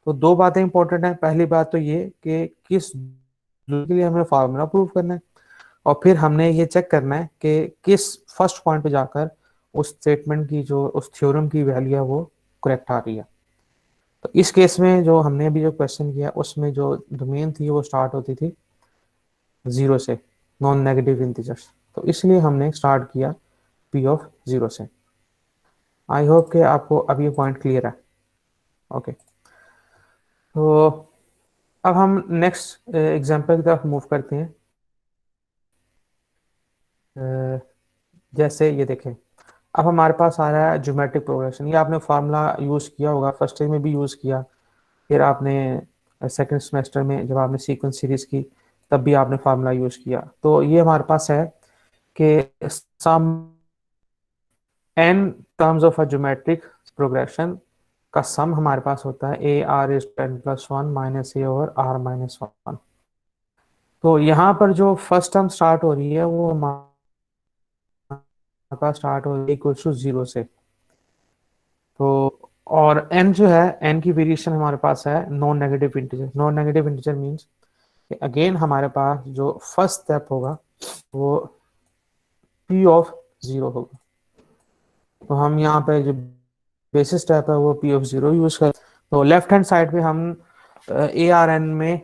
तो दो बातें इंपॉर्टेंट हैं। पहली बात तो ये कि किस के लिए हमें फार्मूला प्रूव करना है, और फिर हमने ये चेक करना है कि किस फर्स्ट पॉइंट पे जाकर उस स्टेटमेंट की जो उस थ्योरम की वैल्यू है वो करेक्ट आ रही है। तो इस केस में जो हमने अभी जो क्वेश्चन किया उसमें जो डोमेन थी वो स्टार्ट होती थी 0 से, नॉन नेगेटिव इंटीजर्स। तो इसलिए हमने स्टार्ट किया p ऑफ 0 से। आई होप कि आपको अब ये पॉइंट क्लियर है। ओके, तो अब हम नेक्स्ट एग्जांपल की तरफ मूव करते हैं। जैसे ये देखें, अब हमारे पास आ रहा है ज्योमेट्रिक प्रोग्रेशन। ये आपने फार्मूला यूज़ किया होगा, फर्स्ट ईयर में भी यूज़ किया, फिर आपने सेकंड सेमेस्टर में जब आपने सीक्वेंस सीरीज की तब भी आपने फार्मूला यूज़ किया। तो ये हमारे पास है कि सम n terms of a geometric progression का सम हमारे पास होता है a r is 10+1 minus a over r minus 1। तो यहाँ पर जो फर्स्ट टर्म स्टार्ट हो रही है वो हमारे पास स्टार्ट हो रही है इक्वल टू 0 से। तो और n जो है, n की वेरिएशन हमारे पास है non negative integer. Non negative integer means again हमारे पास जो फर्स्ट स्टेप होगा वो p ऑफ 0 होगा। तो हम यहाँ पे जो बेसिस स्टेप है वो p ऑफ 0 यूज कर। तो लेफ्ट हैंड साइड पे हम ए आर एन में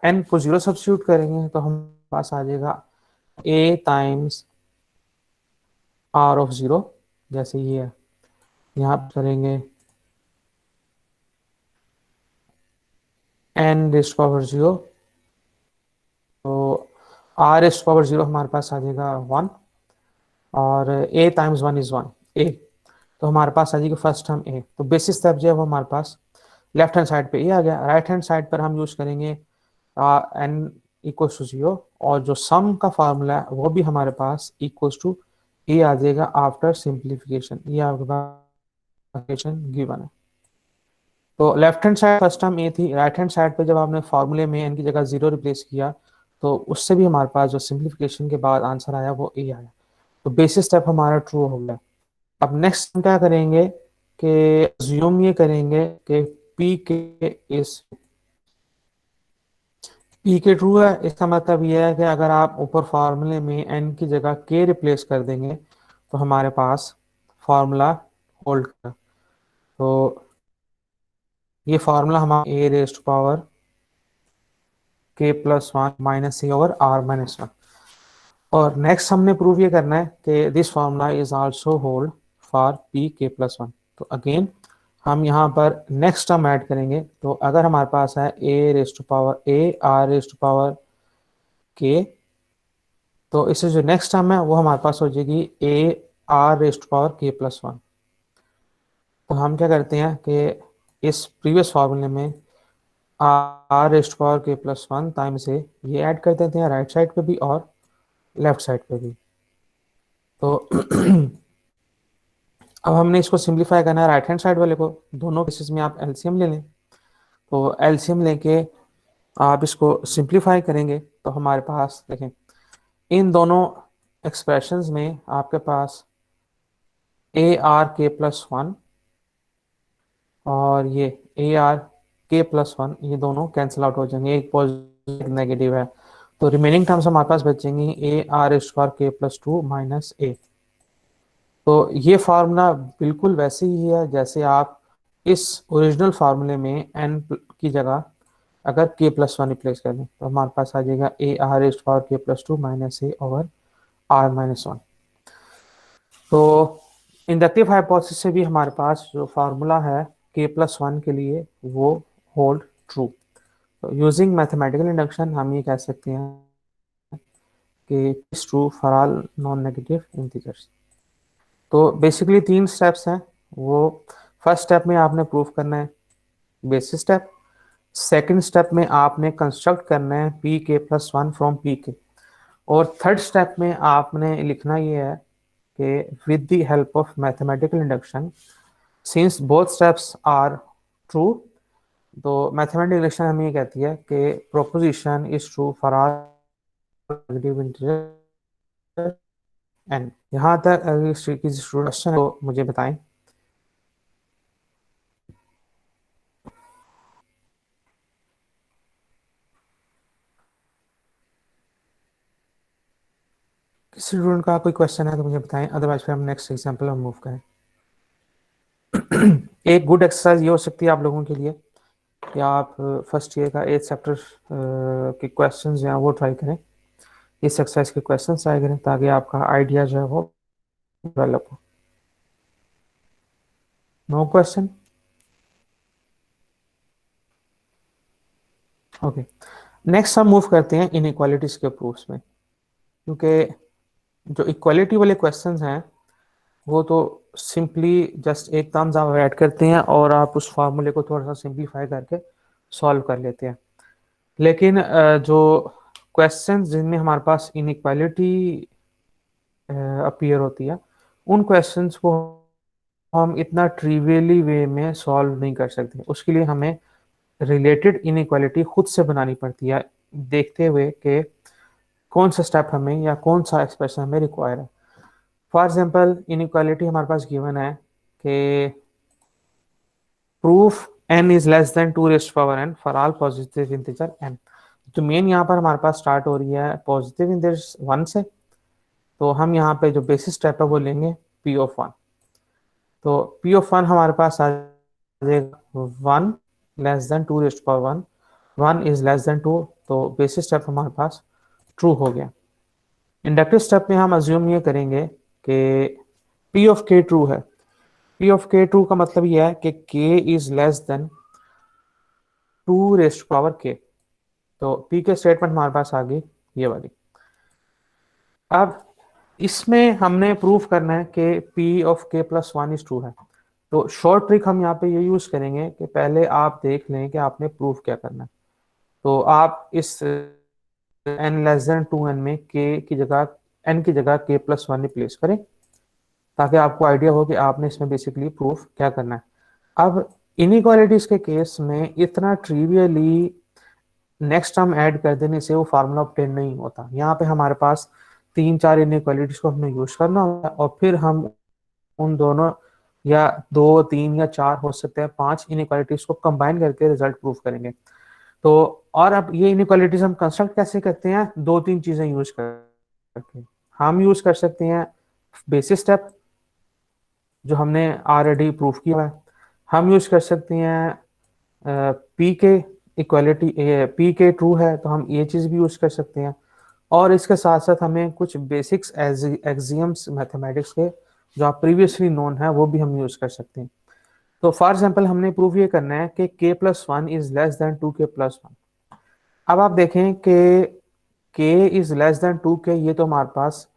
n को 0 सब्स्टिट्यूट करेंगे तो हम पास आ जाएगा a टाइम्स r ऑफ 0, जैसे ये है। यहाँ पे करेंगे n रेस्ट पावर 0, तो r रेस्ट पावर 0 हमारे पास आ जाएगा 1, और a टाइम्स 1 इज 1 a, तो हमारे पास आ जाएगा फर्स्ट टर्म a। तो बेसिस स्टेप जो है वो हमारे पास लेफ्ट हैंड साइड पे a आ गया। राइट हैंड साइड पर हम यूज करेंगे n इक्वल्स टू 0, और जो सम का फार्मूला है वो भी हमारे पास इक्वल्स टू a आ जाएगा आफ्टर सिंप्लीफिकेशन। ये आपके पास गिवन है। तो left hand side first term a थी, राइट हैंड साइड पे जब आपने फार्मूले में n की जगह 0 रिप्लेस किया तो उससे भी हमारे पास जो सिंप्लीफिकेशन के बाद आंसर आया वो a आया। तो बेसिस स्टेप हमारा ट्रू हो गया। अब नेक्स्ट हम क्या करेंगे कि अज्यूम ये करेंगे कि पी के इज पी के ट्रू है। इसका मतलब ये है कि अगर आप ऊपर फार्मूले में एन की जगह के रिप्लेस कर देंगे तो हमारे पास फार्मूला होल्ड करेगा। तो ये फार्मूला हमारा a raised power k plus one minus a over r minus one. और नेक्स्ट हमने प्रूव ये करना है कि this formula is also hold for p k plus one. तो अगेन हम यहाँ पर नेक्स्ट टर्म ऐड करेंगे। तो अगर हमारे पास है A raised power A R raised power K, तो इससे जो नेक्स्ट टर्म है वो हमारे पास हो जाएगी ए R raised power k plus one. तो हम क्या करते हैं कि इस प्रीवियस फार्मूले में are raised power k plus one times ए ये ऐड कर देते हैं राइट साइड पे भी और लेफ्ट साइड पे भी। तो अब हमने इसको सिंप्लीफाई करना है राइट हैंड साइड वाले को। दोनों केसेस में आप एलसीएम ले लें। तो एलसीएम लेके आप इसको सिंप्लीफाई करेंगे तो हमारे पास देखें इन दोनों एक्सप्रेशंस में आपके पास ए आर के प्लस वन और ये ए आर के प्लस वन ये दोनों कैंसिल आउट हो जाएंगे, एक पॉजिटिव नेगेटिव है। तो रिमेनिंग टर्म्स हमारे पास बचेंगी ए r square k plus two minus ए। तो ये फार्मूला बिल्कुल वैसे ही है जैसे आप इस ओरिजिनल फार्मूले में एन की जगह अगर के प्लस वन रिप्लेस कर दें तो हमारे पास आ जाएगा a r square k plus two minus a over r minus one. तो इंडक्टिव हाइपोथेसिस से भी हमारे पास जो फार्मूला है के प्लस वन के लिए वो होल्ड ट्रू। तो यूजिंग मैथमेटिकल इंडक्शन हम ये कह सकते हैं कि is true for all non negative integers. तो बेसिकली तीन स्टेप्स हैं। वो फर्स्ट स्टेप में आपने प्रूफ करना है बेसिस स्टेप, सेकंड स्टेप में आपने कंस्ट्रक्ट करना है P k plus one from P के, और थर्ड स्टेप में आपने लिखना ये है कि with the help of mathematical induction since both steps are true. तो मैथमेटिकल इंडक्शन हमें ये कहती है कि proposition is true for all negative integer n. यहाँ तक अगर किसी क्वेश्चन तो मुझे बताएं। किसी स्टूडेंट का कोई क्वेश्चन है तो मुझे बताएं, अदरवाइज फिर हम नेक्स्ट एग्जांपल में मूव करें। एक गुड एक्सरसाइज ये हो सकती है आप लोगों के लिए कि आप फर्स्ट ईयर का 8 चैप्टर के क्वेश्चंस जो हैं वो ट्राई करें, इस एक्सरसाइज के क्वेश्चन ट्राई करें ताकि आपका आइडिया जो है वो डेवलप हो। No question? ओके, नेक्स्ट हम मूव करते हैं इनइक्वालिटीज के प्रूफ्स में, क्योंकि जो इक्वालिटी वाले क्वेश्चंस हैं वो तो सिंपली जस्ट एक टर्म्स आप ऐड करते हैं और आप उस फार्मूले को थोड़ा सा सिंप्लीफाई करके सॉल्व कर लेते हैं। लेकिन जो क्वेश्चंस जिनमें हमारे पास इनइक्वालिटी अपीयर होती है उन क्वेश्चंस को हम इतना ट्रिवियली वे में सॉल्व नहीं कर सकते। उसके लिए हमें रिलेटेड इनइक्वालिटी खुद से बनानी पड़ती है, देखते हुए कि कौन सा स्टेप हमें या कौन सा एक्सप्रेशन हमें रिक्वायर है। फॉर एग्जांपल इनइक्वालिटी हमारे पास गिवन है कि proof n is less than 2 raised power n for all positive integer n। तो मेन यहाँ पर हमारे पास स्टार्ट हो रही है पॉजिटिव इंटीजर 1 से। तो हम यहाँ पे जो बेसिस स्टेप है वो लेंगे p ऑफ 1। तो p ऑफ 1 हमारे पास आ जाएगा 1 less than 2 raised power 1, 1 is less than 2। तो बेसिस स्टेप हमारे पास ट्रू हो गया। इंडक्टिव स्टेप में हम अज्यूम ये करेंगे कि p ऑफ k ट्रू है। p ऑफ k ट्रू का मतलब ये है कि k is less than 2 raised power k। तो p के स्टेटमेंट हमारे पास आ गई ये वाली। अब इसमें हमने प्रूफ करना है कि p of k plus one is true है। तो शॉर्ट ट्रिक हम यहाँ पे ये यूज करेंगे कि पहले आप देख लें कि आपने प्रूफ क्या करना है। तो आप इस n लेस देन 2n में k की जगह n की जगह k प्लस वन रिप्लेस करें ताकि आपको आइडिया हो कि आपने इसमें बेसिकली प्रूफ क्या करना है। अब इनइक्वालिटीज के केस में इतना ट्रिवियली नेक्स्ट टर्म ऐड कर देने से वो फार्मूला ऑब्टेन नहीं होता। यहाँ पे हमारे पास 3-4 इनइक्वालिटीज को हमने यूज करना होगा और फिर हम उन दोनों या 2, 3 या 4 हो सकते हैं, 5 इनइक्वालिटीज को कंबाइन करके रिजल्ट प्रूव करेंगे। तो और अब ये इनइक्वालिटीज हम कंस्ट्रक्ट कैसे करते हैं, 2-3 चीजें यूज करके। हम यूज कर सकते हैं बेसिस स्टेप, जो हमने ऑलरेडी प्रूफ किया है। हम यूज कर सकते हैं पी के इक्वालिटी, पी के ट्रू है तो हम ये चीज भी यूज कर सकते हैं। और इसके साथ साथ हमें कुछ बेसिक्स एक्सियम्स मैथमेटिक्स के जो आप प्रीवियसली नोन है वो भी हम यूज कर सकते हैं। तो फॉर एग्जाम्पल हमने प्रूव ये करना है कि k+1 is less then 2k+1। अब आप देखें कि k is less than 2k, ये तो हमारे पास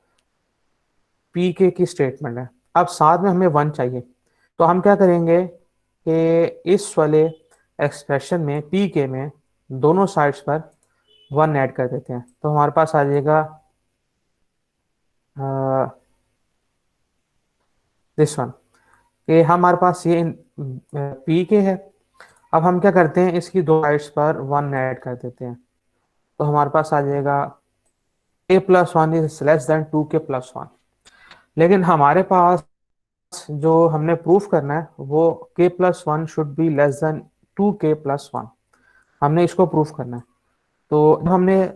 पी के की स्टेटमेंट है। अब साथ में हमें 1 चाहिए, तो हम क्या करेंगे कि इस वाले एक्सप्रेशन में पी के में दोनों साइड्स पर 1 ऐड कर देते हैं। तो हमारे पास आ जाएगा दिस वन, कि हमारे पास ये पी के है। अब हम क्या करते हैं, इसकी दो साइड्स पर 1 ऐड कर देते हैं। तो हमारे पास आ जाएगा k+1 is less then 2k+1। लेकिन हमारे पास जो हमने प्रूफ करना है वो k+1 should be less then 2k+1, हमने इसको प्रूफ करना है। तो जब हमने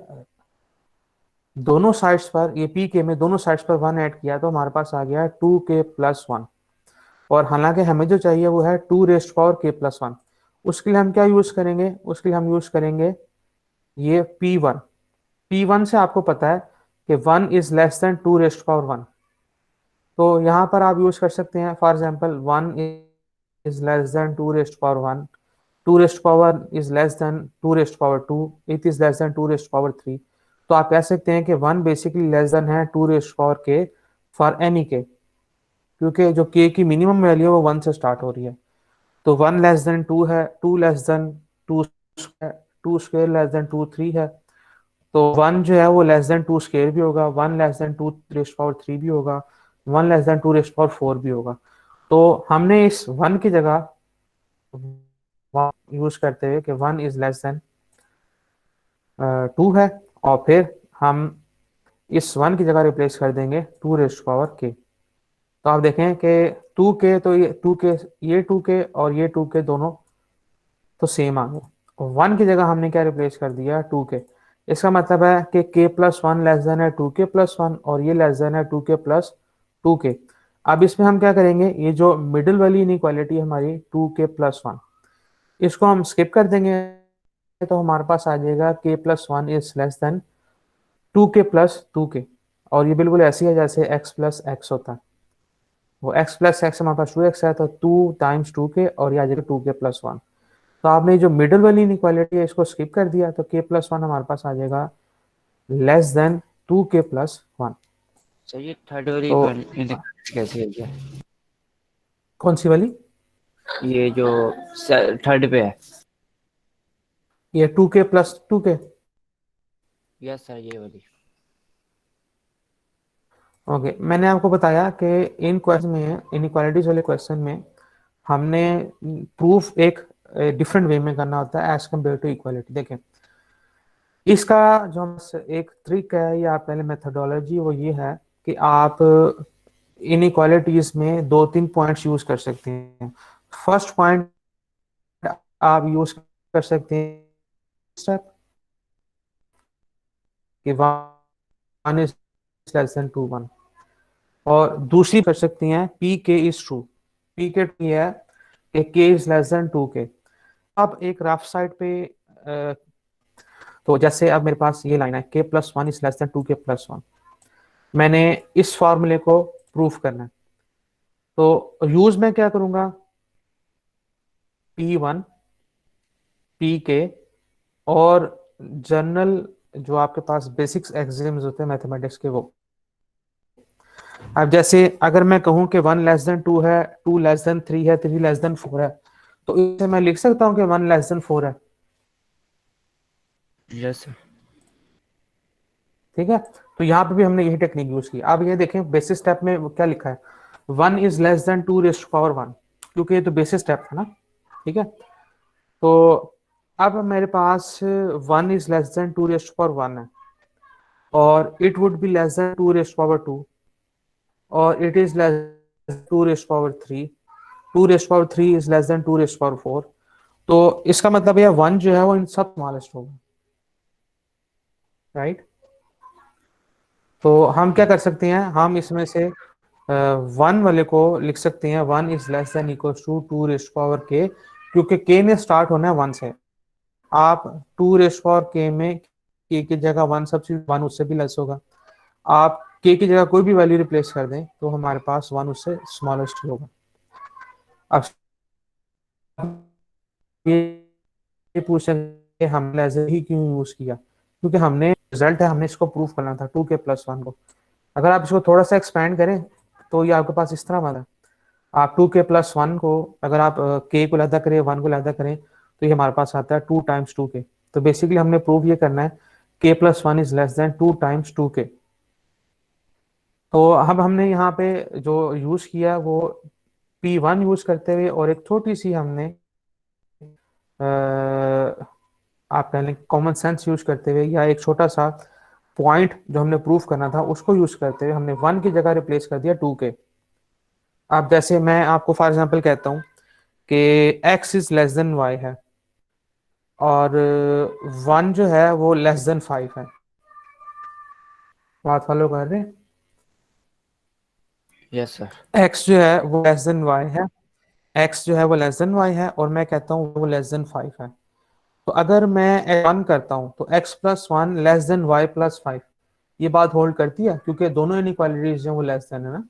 दोनों साइड्स पर, ये पी के में दोनों साइड्स पर 1 ऐड किया तो हमारे पास आ गया 2k+1। और हालांकि हमें जो चाहिए वो है 2k+1। उसके लिए हम क्या यूज करेंगे, उसके लिए हम यूज करेंगे ये p1। p1 से आपको पता है कि 1 इज लेस देन 2 1। तो यहाँ पर आप यूज कर सकते हैं for example 1 is less than 2 1, 2 is less than 2 2, it is less than 2 3। तो आप कह सकते हैं कि 1 बेसिकली लेस देन है 2 फॉर एनी के, क्योंकि जो के की मिनिमम वैल्यू है वो 1 से स्टार्ट हो रही है। तो 1 लेस देन 2 है, 2 less than 2, 2 square less than 2 3 है। तो 1 जो है वो लेस देन 2 स्क्वायर भी होगा, 1 लेस देन 2 3 भी होगा, 1 लेस देन 2 भी होगा। तो हमने इस 1 की जगह यूज करते हुए कि 1 इज लेस देन 2 है, और फिर हम इस 1 की जगह रिप्लेस कर देंगे 2 के। तो आप देखें कि 2k, तो ये 2k, ये 2k और ये 2k दोनों तो सेम आ गए। 1 की जगह हमने क्या रिप्लेस कर दिया 2k। इसका मतलब है कि k+1 लेस देन है 2k+1 और ये लेस देन है 2k+2k। अब इसमें हम क्या करेंगे, ये जो मिडिल वाली इनइक्वालिटी हमारी 2k+1, इसको हम स्किप कर देंगे। तो हमारे पास आ जाएगा k+1 is less then 2k+2k। और ये बिल्कुल ऐसी है जैसे x+x होता है। वो x+x हमारे पास 2x है, तो 2 टाइम्स 2k और ये आ जाएगा 2k+1। तो आपने जो मिडिल वाली इनइक्वालिटी है इसको स्किप कर दिया, तो k+1 हमारे पास आ जाएगा लेस देन 2k+1। सर ये थर्ड वाली तो इनइक्वालिटी कैसे है ये? कौन सी वाली? ये जो थर्ड पे है। ये 2k+2k। यस सर, ये वाली। ओके, मैंने आपको बताया कि इन क्वेश्चन में, इनइक्वालिटीज वाले क्वेश्चन में हमने प्रूफ एक डिफरेंट वे में करना होता है एज कम्पेयर टू इक्वालिटी। देखें, इसका जो एक ट्रिक है या पहले मेथडोलॉजी वो ये है कि आप इनइक्वालिटीज में 2-3 पॉइंट्स यूज कर सकते हैं। फर्स्ट पॉइंट आप यूज कर सकते हैं स्टेप कि 1 इज लेस देन 2 1, और दूसरी कर सकती हैं पी के इज ट्रू। पी के ट्रू है कि के इज लेस देन 2k। अब एक रफ साइड पे तो जैसे अब मेरे पास ये लाइन है k+1 is less then 2k+1, मैंने इस फॉर्मूले को प्रूफ करना है। तो यूज में क्या करूंगा, p1 pk और जनरल जो आपके पास बेसिक्स एक्सिम्स होते हैं मैथमेटिक्स के वो। अब जैसे अगर मैं कहूं कि 1 लेस देन 2 है, 2 लेस देन 3 है, 3 लेस देन 4 है, तो इसे मैं लिख सकता हूं कि 1 लेस देन 4 है। Yes sir. ठीक है, तो यहाँ पे भी हमने यही टेक्निक यूज की। अब ये देखें बेसिस स्टेप में क्या लिखा है, 1 इज लेस देन 2 1, क्योंकि ये तो बेसिस स्टेप है ना। ठीक है, तो अब मेरे पास 1 इज लेस देन 2 है, और it would be less than 2 और it is less 2 3, two raised power 3 is less than two raised power 4, तो इसका मतलब यह 1 जो है वो इन सब स्मॉलेस्ट होगा, राइट। तो हम क्या कर सकते हैं, हम इसमें से 1 वाले को लिख सकते हैं 1 is less than equal to two raised power k, क्योंकि के ने स्टार्ट होना है 1 से। आप टू रेस्ट पावर के में के की जगह 1 सब्सिट्यूट, 1 उससे भी लेस होगा। आप के की जगह कोई भी वैल्यू रिप्लेस कर दें तो हमारे पास 1 उससे स्मॉलेस्ट ही होगा। अब ये पूछ सकते हैं हमने ऐसे ही क्यों यूज किया, क्योंकि हमने रिजल्ट है, हमने इसको प्रूव करना था 2 के प्लस 1 को। अगर आप इसको थोड़ा सा एक्सपैंड करें तो ये आपके पास इस तरह बना, आप 2 के प्लस 1 को अगर आप के को लहदा करें 1 को लहदा करें तो ये हमारे पास आता है 2 टाइम्स 2 के। तो बेसिकली हमने प्रूव ये करना है के plus 1 is less than 2 times 2 के। तो अब हमने यहाँ पे जो यूज किया वो P1 यूज करते हुए और एक छोटी सी हमने आप कह लें कॉमन सेंस यूज करते हुए या एक छोटा सा पॉइंट जो हमने प्रूफ करना था उसको यूज करते हुए हमने 1 की जगह रिप्लेस कर दिया 2 के। अब जैसे मैं आपको फॉर एग्जांपल कहता हूँ कि x is less then y है और 1 जो है वो लेस देन 5 है, बात फॉलो कर रहे हैं। Yes sir. x जो है वो लेस देन y है, x जो है वो लेस देन y है और मैं कहता हूँ वो लेस देन 5 है। तो अगर मैं 1 करता हूँ तो x plus 1 less then y plus 5, ये बात होल्ड करती है क्योंकि दोनों इनइक्वालिटीज जो वो लेस देन है ना।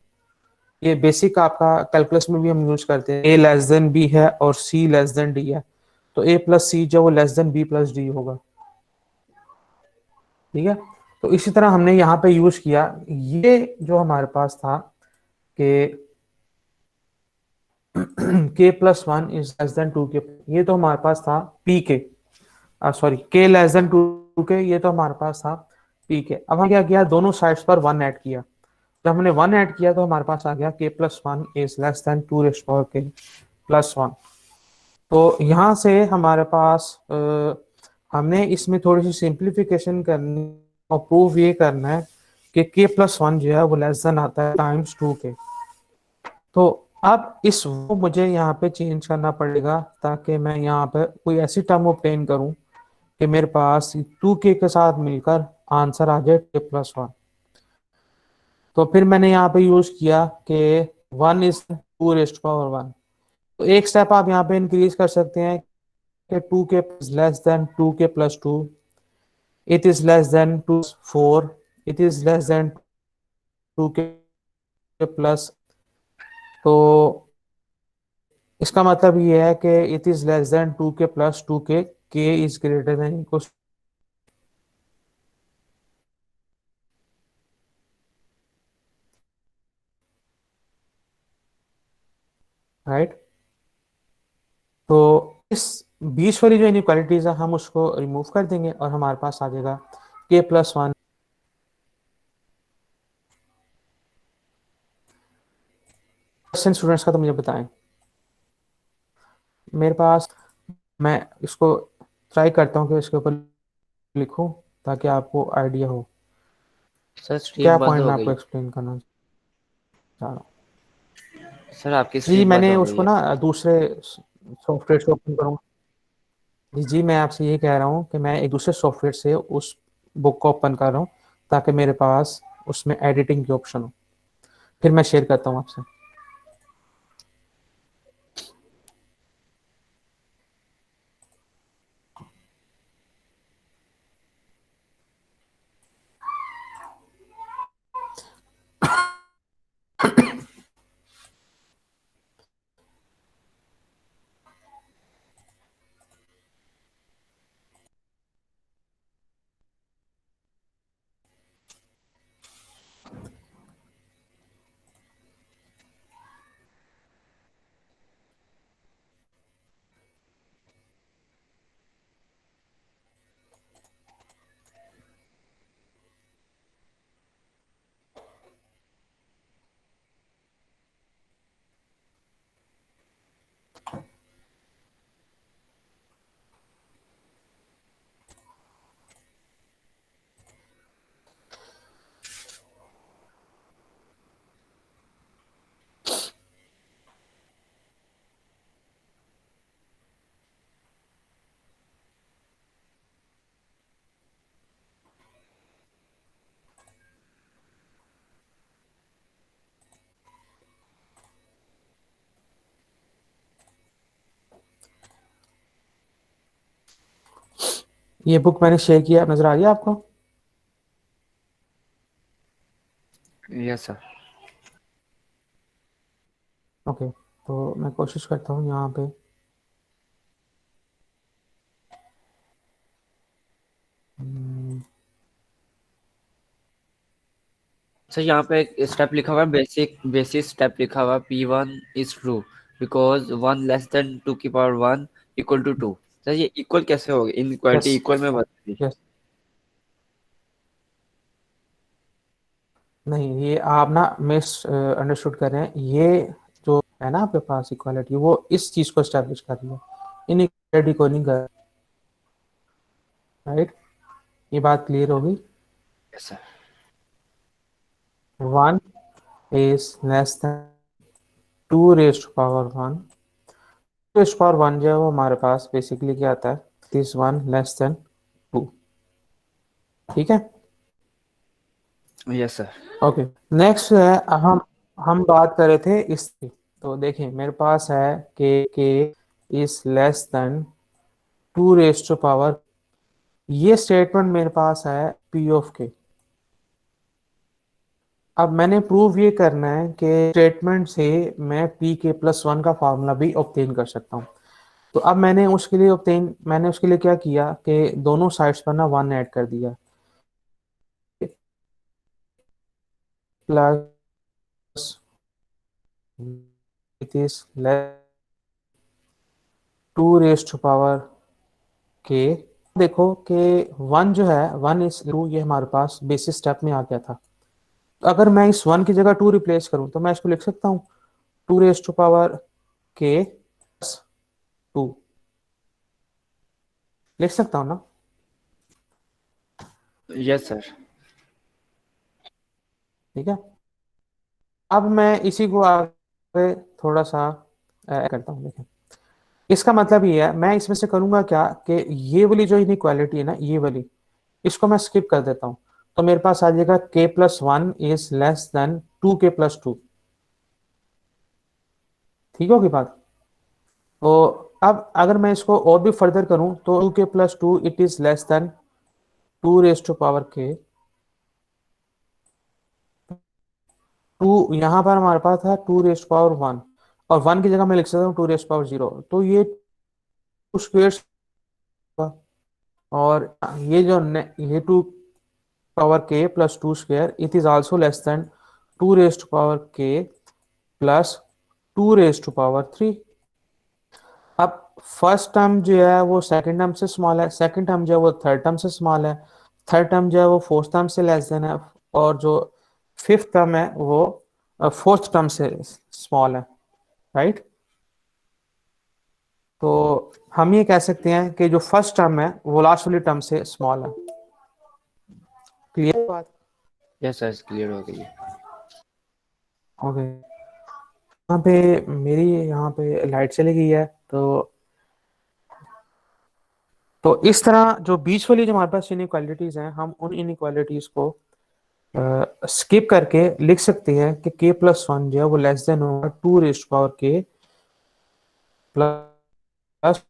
ये बेसिक आपका कैलकुलस में भी हम यूज करते हैं, a लेस देन b है और c लेस देन d है, तो a प्लस c जो वो less than b plus d होगा, ठीक है। तो इसी तरह हमने यहाँ पे यूज किया, ये जो हमारे पास था कि k plus 1 is less than 2 के, ये तो हमारे पास था p के, सॉरी k लेस देन 2 के, ये तो हमारे पास था p के। अब हम क्या किया, दोनों साइड्स पर 1 ऐड किया। जब हमने 1 ऐड किया तो हमारे पास आ गया k plus 1 is less than 2 raised power k plus 1। तो यहाँ से हमारे पास हमने इसमें थोड़ी सी सिंप्लीफिकेशन करनी और प्रूव ये करना है कि k प्लस 1 जो है वो लेस देन आता है टाइम्स 2 के। तो अब इस वो मुझे यहाँ पे चेंज करना पड़ेगा ताकि मैं यहाँ पे कोई ऐसी टर्म ऑब्टेन करूँ कि मेरे पास 2k के साथ मिलकर आंसर आ जाए k प्लस 1। तो फिर मैंने यहाँ पे यूज किया कि 1 इज 2 रेस्ट पावर 1। तो एक स्टेप आप यहाँ पे इंक्रीज कर सकते हैं कि 2k is less than 2k plus 2, it is less than 2 4, it is less than 2k plus. तो इसका मतलब ये है कि it is less than 2k plus 2k, k is greater than equal, right. तो इस बीच वाली जो इनइक्वालिटीज है हम उसको रिमूव कर देंगे और हमारे पास आ जाएगा k प्लस 1। क्वेश्चन स्टूडेंट्स का तो मुझे बताएं। मेरे पास, मैं इसको ट्राई करता हूँ कि इसके ऊपर लिखूं ताकि आपको आइडिया हो सर क्या स्ट्रीम बंद पॉइंट हो मैं आपको गई। एक्सप्लेन करना चाह रहा हूँ। सर आपकी जी स्ट्रीम बंद मैंने हो गई उसको है। ना दूसरे सॉफ्टवेयर से ओपन करूँगा। जी मैं आपसे ये कह रहा हूँ कि मैं एक दूसरे सॉफ्टवेयर से उस बुक को ओपन कर रहा हूँ ताकि मेरे पास उसमें एडिटिंग की ऑप्शन हो, फिर मैं शेयर करता हूँ आपसे। ये बुक मैंने शेयर किया, नजर आ रही है आपको? Yes sir. ओके, तो मैं कोशिश करता हूँ यहाँ पे। सर यहाँ पे एक स्टेप लिखा हुआ है, बेसिक स्टेप लिखा हुआ है, P1 is true because 1 less than 2 की पावर 1 इक्वल टू 2। सर ये इक्वल कैसे होगी, इनइक्वालिटी यस, इक्वल में बदली? यस। नहीं, ये आप ना मिस अंडरस्टूड कर रहे हैं। ये जो है ना आपके पास इक्वालिटी, वो इस चीज को एस्टेब्लिश कर रही है, इनइक्वालिटी को नहीं कर। राइट, ये बात क्लियर होगी। Yes sir. 1 is less than 2 raise to power 1। 2 raise to power 1 जो है वो हमारे पास बेसिकली क्या आता है, दिस 1 लेस देन 2। ठीक है, यस सर। ओके। नेक्स्ट है, हम बात कर रहे थे इसकी। तो देखिए मेरे पास है k is less than 2 raise to power. ये स्टेटमेंट मेरे पास है पी ऑफ के। अब मैंने प्रूव ये करना है कि स्टेटमेंट से मैं पी के प्लस 1 का फार्मूला भी ऑब्टेन कर सकता हूँ। तो अब मैंने उसके लिए क्या किया कि दोनों साइड्स पर ना 1 ऐड कर दिया, plus it is less 2 raise to power k. देखो कि 1 जो है, 1 इज 2, ये हमारे पास बेसिस स्टेप में आ गया था। तो अगर मैं इस 1 की जगह 2 रिप्लेस करूं तो मैं इसको लिख सकता हूँ 2 raise to power k plus 2, लिख सकता हूँ ना? Yes sir. ठीक है, अब मैं इसी को आगे थोड़ा सा करता हूँ। देखें, इसका मतलब ये है, मैं इसमें से करूंगा क्या कि ये वाली जो इनइक्वालिटी है ना, ये वाली, इसको मैं स्किप कर देता हूँ। तो मेरे पास आ जाएगा के plus 1 is less than 2 k plus 2। ठीक होगी बात? तो अब अगर मैं इसको और भी फर्दर करूं तो 2 k plus 2 it is less than 2 raise to power k 2। यहां पर हमारे पास था 2 रेज टू पावर 1, और 1 की जगह मैं लिख सकता हूँ 2 रेज टू पावर 0। तो ये 2 स्क्वेयर, और ये जो ये 2 power k plus 2 square it is also less than 2 raise to power k plus 2 raise to power 3। अब फर्स्ट टर्म जो है वो सेकंड टर्म से स्मॉल है, सेकंड टर्म जो है वो थर्ड टर्म से स्मॉल है, थर्ड टर्म जो है वो फोर्थ टर्म से लेस देन है, और जो फिफ्थ टर्म है वो फोर्थ टर्म से स्मॉल है। राइट, तो हम ये कह सकते हैं कि जो फर्स्ट टर्म है वो लास्ट वाली टर्म से स्मॉल है। क्लियर बात? यस सर, क्लियर हो गई। ओके, यहाँ पे मेरी यहाँ पे लाइट चली गई है। तो इस तरह जो बीच वाली जो हमारे पास इनइक्वालिटीज हैं, हम उन इनइक्वालिटीज को स्किप करके लिख सकते हैं कि के प्लस 1 जो है वो लेस देन होगा 2 raise to power k plus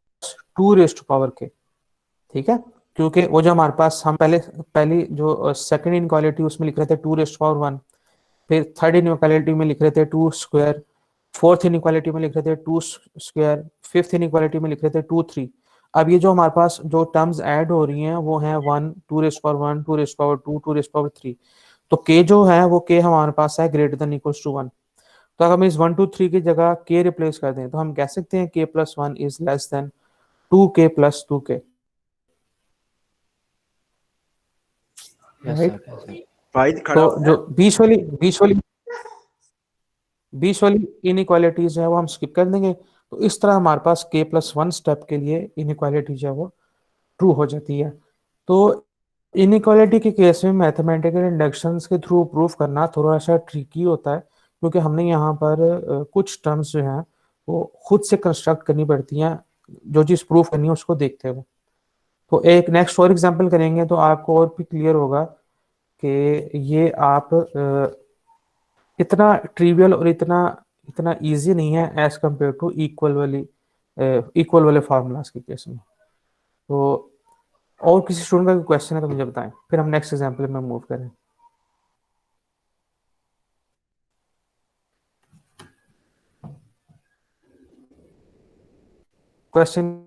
2 raise to power के। ठीक है, क्योंकि वो जो हमारे पास हम पहली जो सेकंड इनइक्वालिटी उसमें लिख रहे थे 2 रेज टू पावर 1, फिर थर्ड इनइक्वालिटी में लिख रहे थे 2 स्क्वायर, फोर्थ इनइक्वालिटी में लिख रहे थे 2 स्क्वायर, फिफ्थ इनइक्वालिटी में लिख रहे थे 2 3। अब ये जो हमारे पास जो टर्म्स ऐड हो रही हैं वो हैं 1 2 raise power 1 2 raise power 2 2 raise power 3। तो के जो है वो के हमारे पास है ग्रेटर देन इक्वल्स टू 1। तो अगर हम इस 1 2 3 की जगह के रिप्लेस कर दें तो हम कह सकते हैं के plus 1 is less than 2 k plus 2 के। Yes right, sir. वाहिद खड़ा तो हो जो जाए। बीच वाली इनइक्वालिटीज है वो हम स्किप कर देंगे। तो इस तरह हमारे पास के प्लस 1 स्टेप के लिए इनइक्वालिटी जो है वो ट्रू हो जाती है। तो इनइक्वालिटी के केस में मैथमेटिकल इंडक्शंस के थ्रू प्रूफ करना थोड़ा सा ट्रिकी होता है, क्योंकि हमने यहाँ पर कुछ टर्म्स जो हैं वो खुद से कंस्ट्रक्ट करनी पड़ती हैं, जो चीज़ प्रूफ करनी है उसको देखते हुए। तो एक नेक्स्ट और एग्जांपल करेंगे तो आपको और भी क्लियर होगा कि ये आप इतना ट्रिवियल और इतना इतना इजी नहीं है एज कम्पेयर टू इक्वल वाले फार्मूलाज के केस में। तो और किसी स्टूडेंट का कोई क्वेश्चन है तो मुझे बताएं, फिर हम नेक्स्ट एग्जाम्पल में मूव करें। Question.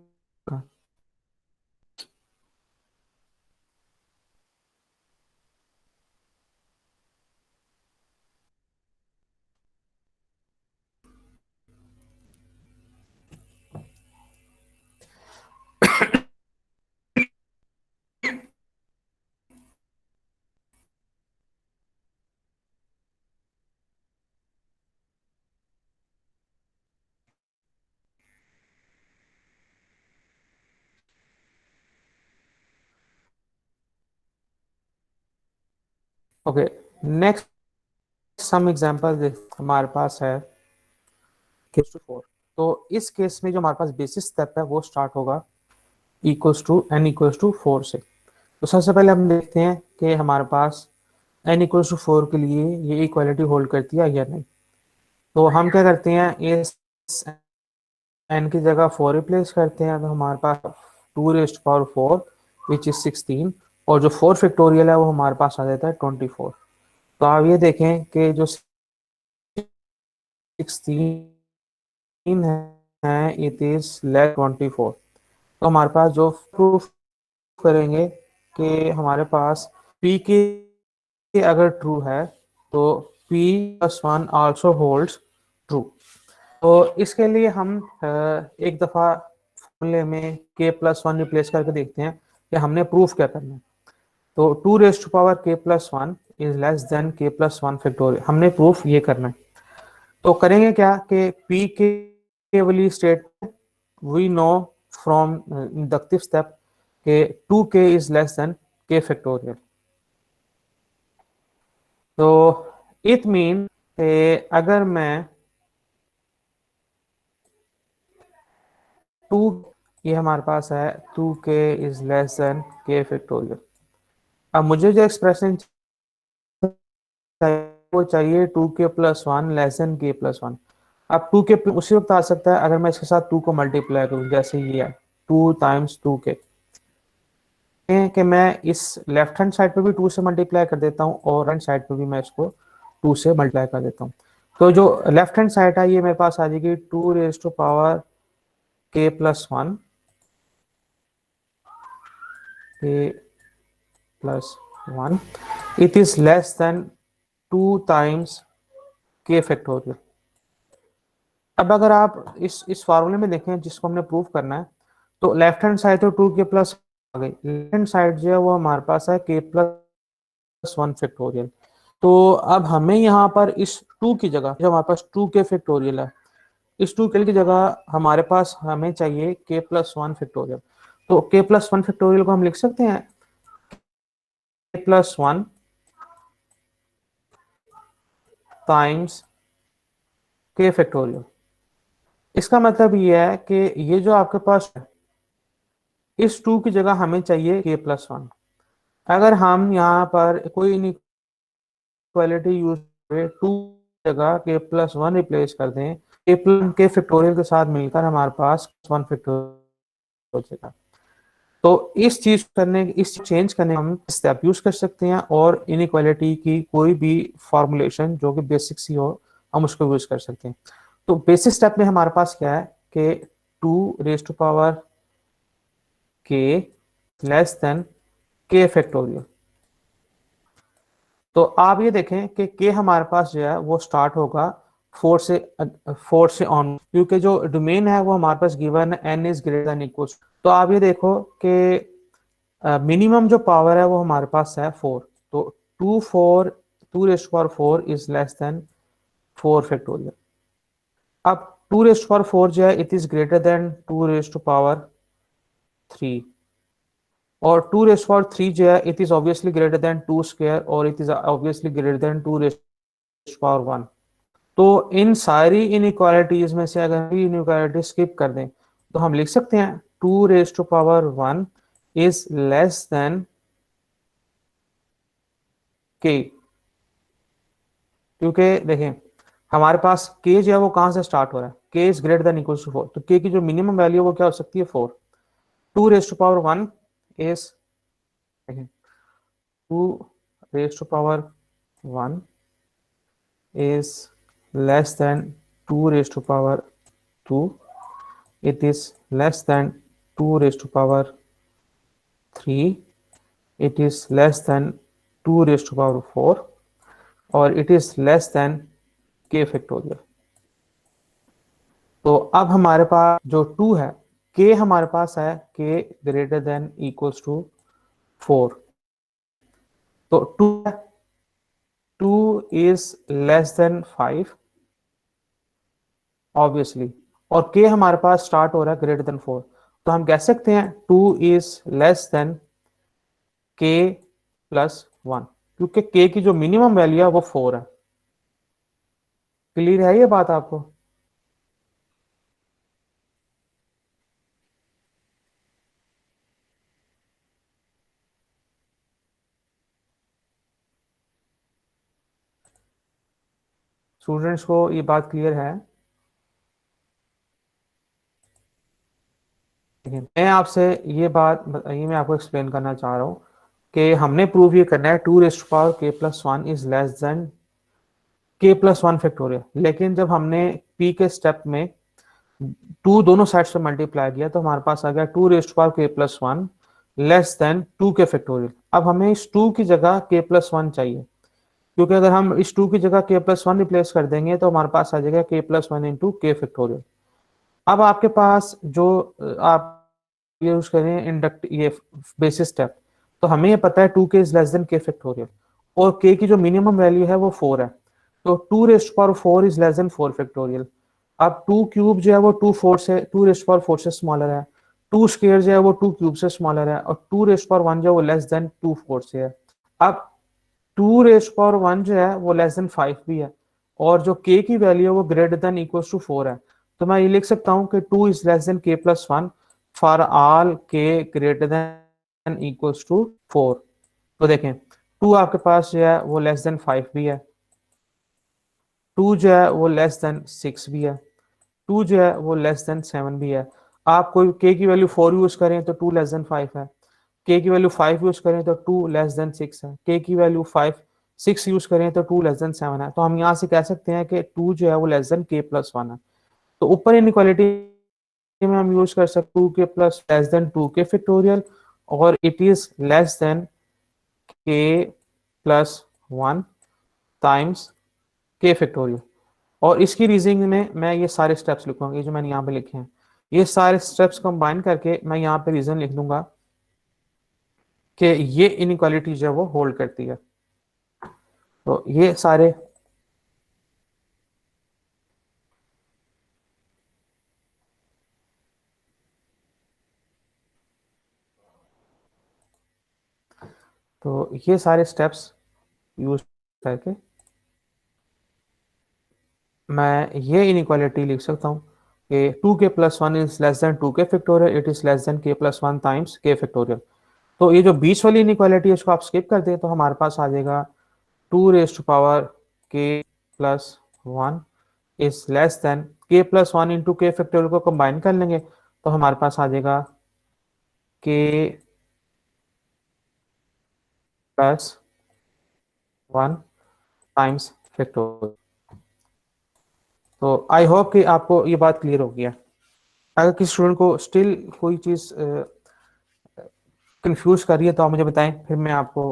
Okay, next some example हमारे पास है केस टू 4। तो इस केस में जो हमारे पास बेसिस स्टेप है वो स्टार्ट होगा equals to n equals to 4 से। तो सबसे पहले हम देखते हैं कि हमारे पास n इक्वल्स टू 4 के लिए ये इक्वालिटी होल्ड करती है या नहीं। तो हम क्या करते हैं, इस n की जगह 4 रिप्लेस करते हैं, तो हमारे पास 2 रेस्ट पावर 4 विच इज 16, और जो 4 फैक्टोरियल है वो हमारे पास आ जाता है 24। तो आप ये देखें कि जो 16 है इट इज लेस 24। तो हमारे पास जो प्रूफ करेंगे कि हमारे पास P के अगर ट्रू है तो P plus 1 also holds true. तो इसके लिए हम एक दफ़ा फॉर्मूले में k प्लस 1 रिप्लेस करके देखते हैं कि हमने प्रूफ क्या करना है। तो 2 raised to power k plus 1 is less than k plus 1 factorial, हमने प्रूफ ये करना है। तो करेंगे क्या कि P के वाली state we know from inductive step के 2k is less than k factorial. तो इट मीन अगर मैं 2, ये हमारे पास है 2k is less than k factorial. अब मुझे जो एक्सप्रेशन चाहिए वो चाहिए 2k plus 1 less than k plus 1। अब 2k उसी वक्त आ सकता है अगर मैं इसके साथ 2 को मल्टीप्लाई करूं, जैसे ये है 2 टाइम्स 2k, कि मैं इस लेफ्ट हैंड साइड पे भी 2 से मल्टीप्लाई कर देता हूं और राइट साइड पे भी मैं इसको 2 से मल्टीप्लाई कर देता हूं। तो जो लेफ्ट हैंड साइड है ये मेरे पास आ जाएगी 2 raise to power k plus 1, k plus 1, it is less than 2 times k factorial. अब अगर आप इस फार्मूले में देखें जिसको हमने प्रूव करना है, तो लेफ्ट हैंड साइड तो 2k प्लस आ गई, लेफ्ट हैंड साइड जो है वो हमारे पास है k प्लस 1 फैक्टोरियल। तो अब हमें यहाँ पर इस 2 की जगह, जो हमारे पास 2k फैक्टोरियल है, इस 2k की जगह हमारे पास हमें चाहिए k प्लस 1 फैक्टोरियल। तो k प्लस 1 फैक्टोरियल को हम लिख सकते हैं k plus 1 times k factorial. इसका मतलब ये है कि ये जो आपके पास है, इस 2 की जगह हमें चाहिए k प्लस 1। अगर हम यहाँ पर कोई इनइक्वालिटी यूज करें, 2 जगह k प्लस 1 रिप्लेस कर दें, k प्लस k फैक्टोरियल के साथ मिलकर हमारे पास 1 फैक्टोरियल हो जाएगा। तो इस चेंज करने हम स्टेप यूज कर सकते हैं, और इनइक्वालिटी की कोई भी फॉर्मुलेशन जो कि बेसिक सी हो हम उसको यूज कर सकते हैं। तो बेसिक स्टेप में हमारे पास क्या है कि 2 raise to power k less than k factorial. तो आप ये देखें कि k हमारे पास जो है वो स्टार्ट होगा 4 से ऑन, क्योंकि जो डोमेन है वो हमारे पास गिवन है n is greater than equal. तो आप ये देखो कि मिनिमम जो पावर है वो हमारे पास है 4। तो 2 raised power 4 is less than 4 factorial. अब 2 रेस्ट पावर 4 जो है it is greater than 2 raised power 3, और 2 रेस्ट पावर 3 जो है it is obviously greater than 2 square, और it is obviously greater than 2 raised power 1। तो इन सारी इनइक्वालिटीज में से अगर इनइक्वालिटी स्किप कर दें तो हम लिख सकते हैं 2 raised to power 1 is less than k। क्योंकि देखें हमारे पास k जो है वो कहां से स्टार्ट हो रहा है, k is greater than equal to 4। तो k की जो मिनिमम वैल्यू वो क्या हो सकती है 4। 2 रेस्ट टू पावर 1 इज देखिए 2 raised to power 1 is less than 2 raised to power 2. It is less than 2 raised to power 3. It is less than 2 raised to power 4, और it is less than k factorial. तो अब हमारे पास जो 2 है, k हमारे पास है k greater than equals to 4। तो 2 इज लेस देन 5 ऑब्वियसली, और k हमारे पास स्टार्ट हो रहा है ग्रेटर देन 4। तो हम कह सकते हैं 2 is less than k plus 1, क्योंकि k की जो मिनिमम वैल्यू है वो 4 है। क्लियर है ये बात आपको? स्टूडेंट्स को ये बात क्लियर है? मैं आपसे ये मैं आपको एक्सप्लेन करना चाह रहा हूँ कि हमने प्रूव ये करना है 2 raised to power k+1 is less than k+1 factorial. लेकिन जब हमने p के स्टेप में 2 दोनों साइड से मल्टीप्लाई किया तो हमारे पास आ गया 2 raised to power k+1 less than 2k factorial. अब हमें इस 2 की जगह k+1 चाहिए, क्योंकि अगर हम इस 2 की जगह k+1 रिप्लेस कर देंगे तो हमारे पास आ जाएगा k+1 इंटू k फैक्टोरियल। अब आपके पास जो आप यूज करें इंडक्ट ये बेसिस स्टेप, तो हमें ये पता है 2k is less than k factorial, और k की जो मिनिमम वैल्यू है वो 4 है। तो 2 raised to power 4 is less than 4 factorial. अब 2 क्यूब जो है वो 2 raised to power 4 से स्मॉलर है, 2 स्क्वायर जो है वो 2 क्यूब से स्मॉलर है, और 2 raised to power 1 जो है वो लेस देन 2 4 से है। अब 2 raised to power 1 जो है वो लेस देन 5 भी है, और जो k की वैल्यू है वो ग्रेटर देन इक्वल टू 4 है। तो मैं ये लिख सकता हूँ कि 2 is less than k+1 for all k greater than equals to 4। तो देखें 2 आपके पास जो है वो लेस देन 5 भी है, 2 जो है वो लेस देन 6 भी है, 2 जो है वो लेस देन 7 भी है। आप कोई k की वैल्यू 4 यूज करें तो 2 लेस देन 5 है, k की वैल्यू 5 यूज करें तो 2 लेस देन 6 है, k की वैल्यू 6 यूज करें तो 2 लेस देन 7 है। तो हम यहाँ से कह सकते हैं कि 2 जो है वो लेस देन k+1 है। तो ऊपर इनइक्वालिटी में हम यूज कर सकते 2k plus less than 2k factorial, और it is less than k+1 times k factorial. और इसकी रीजनिंग में मैं ये सारे स्टेप्स लिखूंगा, ये जो मैंने यहाँ पे लिखे हैं ये सारे स्टेप्स कंबाइन करके मैं यहाँ पे रीजन लिख दूंगा कि ये इनइक्वालिटी जो है वो होल्ड करती है। तो ये सारे स्टेप्स यूज करके मैं ये इनइक्वालिटी लिख सकता हूँ कि 2k+1 is less than 2k factorial, it is less than k+1 times k factorial. तो ये जो बीच वाली इनइक्वालिटी है इसको आप स्किप कर दें तो हमारे पास आ जाएगा 2 raised to power k+1 is less than k+1 into k factorial को कंबाइन कर लेंगे तो हमारे पास आ जाएगा k+1 टाइम्स फैक्टोरियल। तो आई होप कि आपको ये बात क्लियर हो गया। अगर किसी स्टूडेंट को स्टिल कोई चीज़ कंफ्यूज कर रही है तो आप मुझे बताएं, फिर मैं आपको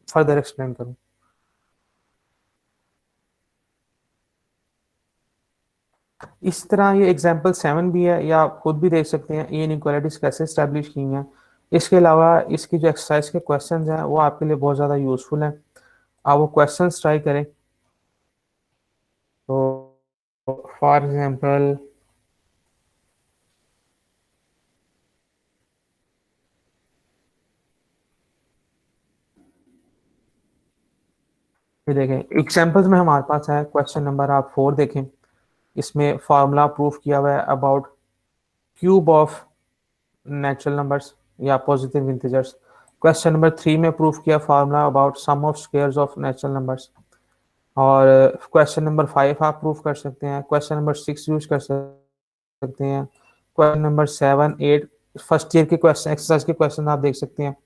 फर्दर एक्सप्लेन करूं। इस तरह ये एग्जांपल 7 भी है, या आप खुद भी देख सकते हैं ये इनइक्वालिटीज कैसे स्टैब्लिश की हैं। इसके अलावा इसकी जो एक्सरसाइज के क्वेश्चंस हैं वो आपके लिए बहुत ज़्यादा यूजफुल हैं, आप वो क्वेश्चंस ट्राई करें। तो फॉर एग्जांपल ये देखें एग्जांपल्स में हमारे पास है क्वेश्चन नंबर आप 4 देखें, इसमें फार्मूला प्रूफ किया हुआ है about cube of natural numbers या पॉजिटिव इंटीजर्स। क्वेश्चन नंबर 3 में प्रूफ किया formula about sum of squares of natural numbers. और क्वेश्चन नंबर 5 आप प्रूफ कर सकते हैं, क्वेश्चन नंबर 6 यूज कर सकते हैं, क्वेश्चन नंबर 7 8 फर्स्ट ईयर के क्वेश्चन एक्सरसाइज के क्वेश्चन आप देख सकते हैं।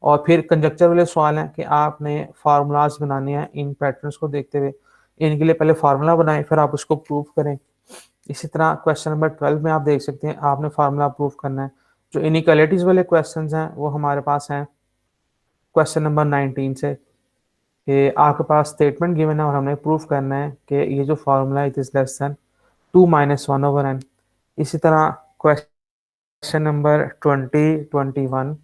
और फिर कंजक्चर वाले सवाल हैं कि आपने फार्मूलाज बनाने हैं इन पैटर्न्स को देखते हुए, इनके लिए पहले फार्मूला बनाएं फिर आप उसको प्रूव करें। इसी तरह क्वेश्चन नंबर 12 में आप देख सकते हैं आपने फार्मूला प्रूव करना है। जो इनइक्वालिटीज वाले क्वेश्चन हैं वो हमारे पास हैं क्वेश्चन नंबर 19 से, कि आपके पास स्टेटमेंट गिवन है और हमने प्रूफ करना है कि ये जो formula it is less than 2 - 1/n। इसी तरह क्वेश्चन नंबर 20, 21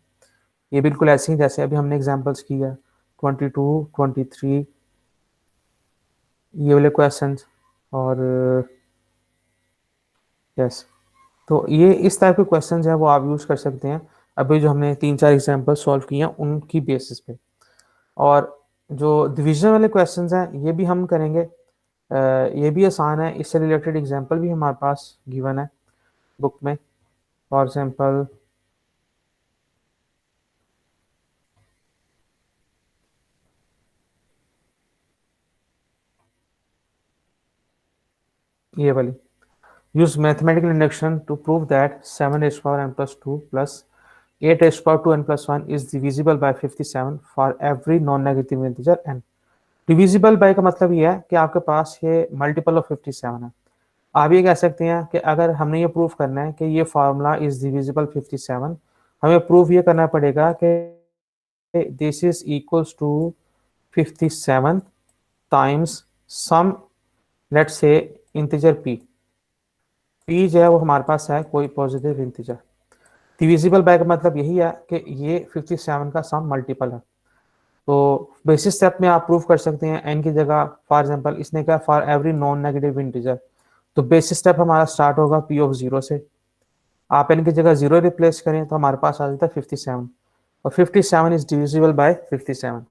ये बिल्कुल ऐसे ही जैसे अभी हमने एग्जांपल्स की है। 22, 23 ये वाले क्वेश्चन, और यस, तो ये इस टाइप के क्वेश्चंस हैं वो आप यूज कर सकते हैं अभी जो हमने 3-4 एग्जांपल सॉल्व किए हैं उनकी बेसिस पे। और जो डिवीजन वाले क्वेश्चंस हैं ये भी हम करेंगे, ये भी आसान है, इससे रिलेटेड एग्जांपल भी हमारे पास गिवन है बुक में। फॉर एग्जांपल ये वाली, use mathematical induction to prove that 7 raised to power n plus 2 plus 8 raised to power 2n plus 1 is divisible by 57 for every non-negative integer n। Divisible by का मतलब ये है कि आपके पास ये मल्टीपल ऑफ 57 है। आप ये कह सकते हैं कि अगर हमने ये प्रूफ करना है कि ये फार्मूला इज डिविजिबल 57, हमें प्रूफ ये करना पड़ेगा कि this is equals to 57 times some, let's say integer p जो है वो हमारे पास है कोई पॉजिटिव इंटीजर। डिविजिबल बाय का मतलब यही है कि ये 57 का सम मल्टीपल है। तो बेसिस स्टेप में आप प्रूव कर सकते हैं n की जगह, फॉर एग्जांपल इसने कहा for every non negative integer, तो बेसिस स्टेप हमारा स्टार्ट होगा p ऑफ 0 से। आप n की जगह 0 रिप्लेस करें तो हमारे पास आ जाता है 57, और 57 इज डिविजिबल बाय 57।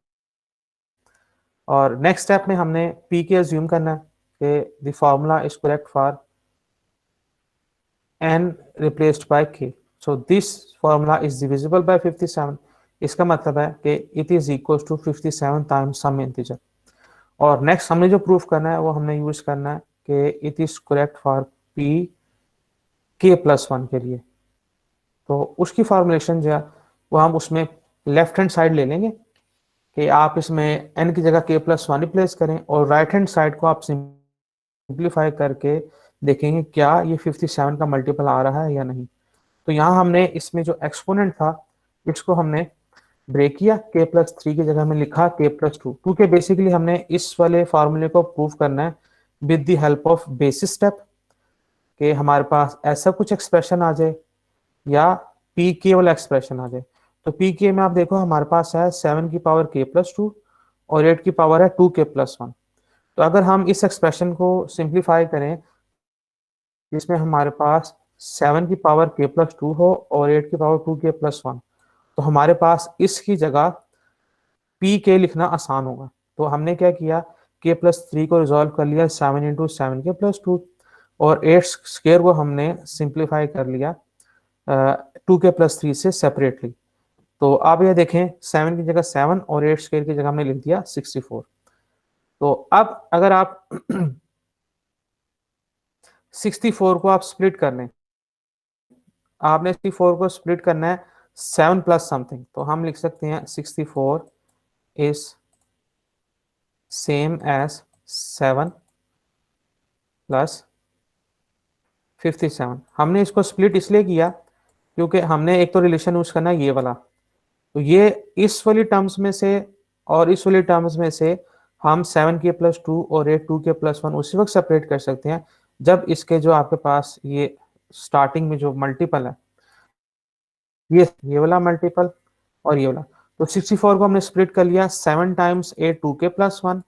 और नेक्स्ट स्टेप में हमने p के अज्यूम करना है कि the formula is correct for n replaced by k, so this formula is divisible by 57। इसका मतलब है कि it is equals to 57 times some integer। और नेक्स्ट हमने जो प्रूफ करना है वो हमने यूज करना है कि it is correct for p k+1 के लिए। तो उसकी फॉर्मुलेशन जो है वो हम उसमें लेफ्ट हैंड साइड ले लेंगे कि आप इसमें n की जगह k+1 रिप्लेस करें, और राइट हैंड साइड को आप सिंप्लीफाई करके देखेंगे क्या ये 57 का मल्टीपल आ रहा है या नहीं। तो यहाँ हमने इसमें जो एक्सपोनेंट था इसको हमने ब्रेक किया, k+3 की जगह में लिखा k+2, क्योंकि बेसिकली हमने इस वाले फार्मूले को प्रूव करना है with the help of basis step, कि हमारे पास ऐसा कुछ एक्सप्रेशन आ जाए या पी के वाला एक्सप्रेशन आ जाए। तो पी के में आप देखो हमारे पास है 7 की पावर k+2 और 8 की पावर है 2k+1। तो अगर हम इस एक्सप्रेशन को सिंप्लीफाई करें जिसमें हमारे पास 7 की पावर k+2 हो और 8 की पावर 2k+1, तो हमारे पास इसकी जगह पी के लिखना आसान होगा। तो हमने क्या किया, k+3 को रिजॉल्व कर लिया 7 × 7k+2, और 8 स्क्वायर को हमने सिंप्लीफाई कर लिया 2k+3 से सेपरेटली। तो आप ये देखें 7 की जगह 7 और 8 स्क्वायर की जगह हमने लिख दिया 64। तो अब अगर आप 64 को आप स्प्लिट कर लें, आपने 64 को स्प्लिट करना है 7 प्लस समथिंग, तो हम लिख सकते हैं 64 इज सेम एज 7 प्लस 57। हमने इसको स्प्लिट इसलिए किया क्योंकि हमने एक तो रिलेशन यूज करना है ये वाला, तो ये इस वाली टर्म्स में से और इस वाली टर्म्स में से हम 7k+2 और 8 2k+1 उसी वक्त सेपरेट कर सकते हैं जब इसके जो आपके पास ये स्टार्टिंग में जो मल्टीपल है ये वाला मल्टीपल और ये वाला। तो 64 को हमने स्प्लिट कर लिया 7 टाइम्स 8 2k+1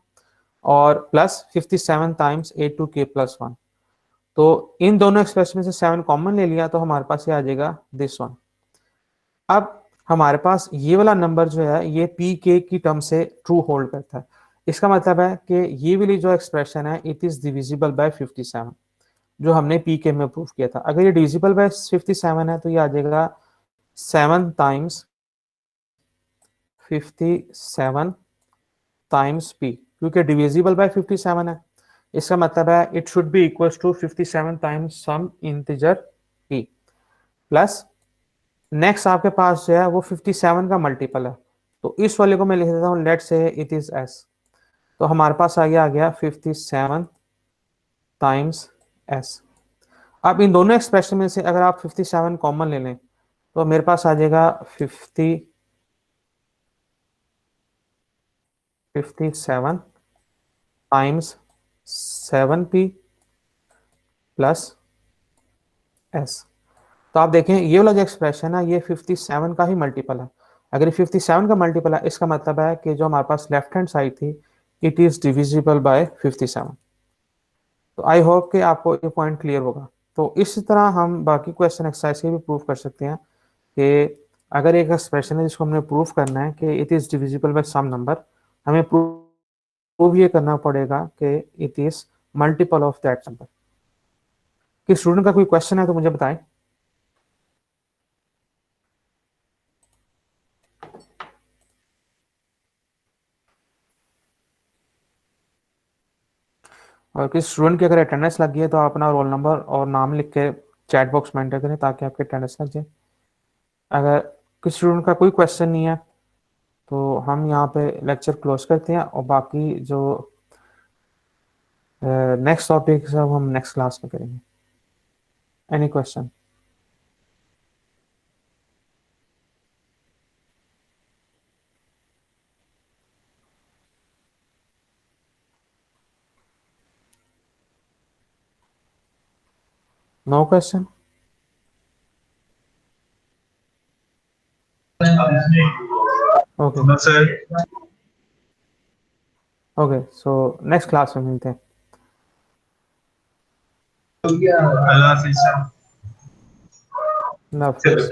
और प्लस 57 टाइम्स 8 2k+1। तो इन दोनों एक्सप्रेशन में से 7 कॉमन ले लिया तो हमारे पास ये आ जाएगा दिस वन। अब हमारे पास ये वाला नंबर जो है ये पी के की टर्म से ट्रू होल्ड करता है। इसका मतलब है कि ये वाली जो एक्सप्रेशन है इट इज डिविजिबल बाय 57 जो हमने पी के में प्रूफ किया था। अगर ये डिविजिबल बाय 57 है तो ये आ जाएगा 7 टाइम्स 57 टाइम्स पी, क्योंकि डिविजिबल बाय 57 है। इसका मतलब है it should be equals to 57 times some integer p plus next आपके पास जो है वो 57 का मल्टीपल है, तो इस वाले को मैं लिख देता हूँ, लेट से इट इज एस। तो हमारे पास आ गया 57 टाइम्स एस। अब इन दोनों एक्सप्रेशन में से अगर आप 57 कॉमन ले लें तो मेरे पास आ जाएगा 57 टाइम्स 7p प्लस एस। तो आप देखें ये वाला जो एक्सप्रेशन है ये 57 का ही मल्टीपल है। अगर ये 57 का मल्टीपल है इसका मतलब है कि जो हमारे पास लेफ्ट हैंड साइड थी इट इज डिविजिबल बाय 57। तो आई होप कि आपको ये पॉइंट क्लियर होगा। तो इस तरह हम बाकी क्वेश्चन एक्सरसाइज के भी प्रूव कर सकते हैं कि अगर एक एक्सप्रेशन है जिसको हमने प्रूव करना है कि it is divisible by some number, हमें प्रूव ये करना पड़ेगा कि it is multiple of that number. कि स्टूडेंट का कोई क्वेश्चन है तो मुझे बताएं। और किसी स्टूडेंट की अगर अटेंडेंस लग गई है तो आप अपना रोल नंबर और नाम लिख के चैट बॉक्स में एंटर करें ताकि आपकी अटेंडेंस लग जाए। अगर किसी स्टूडेंट का कोई क्वेश्चन नहीं है तो हम यहाँ पे लेक्चर क्लोज करते हैं और बाकी जो नेक्स्ट टॉपिक है वो हम नेक्स्ट क्लास में करेंगे। Any question? No question? Okay okay, so next class में मिलते हैं। अल्लाह हाफिज़। अल्लाह हाफिज़।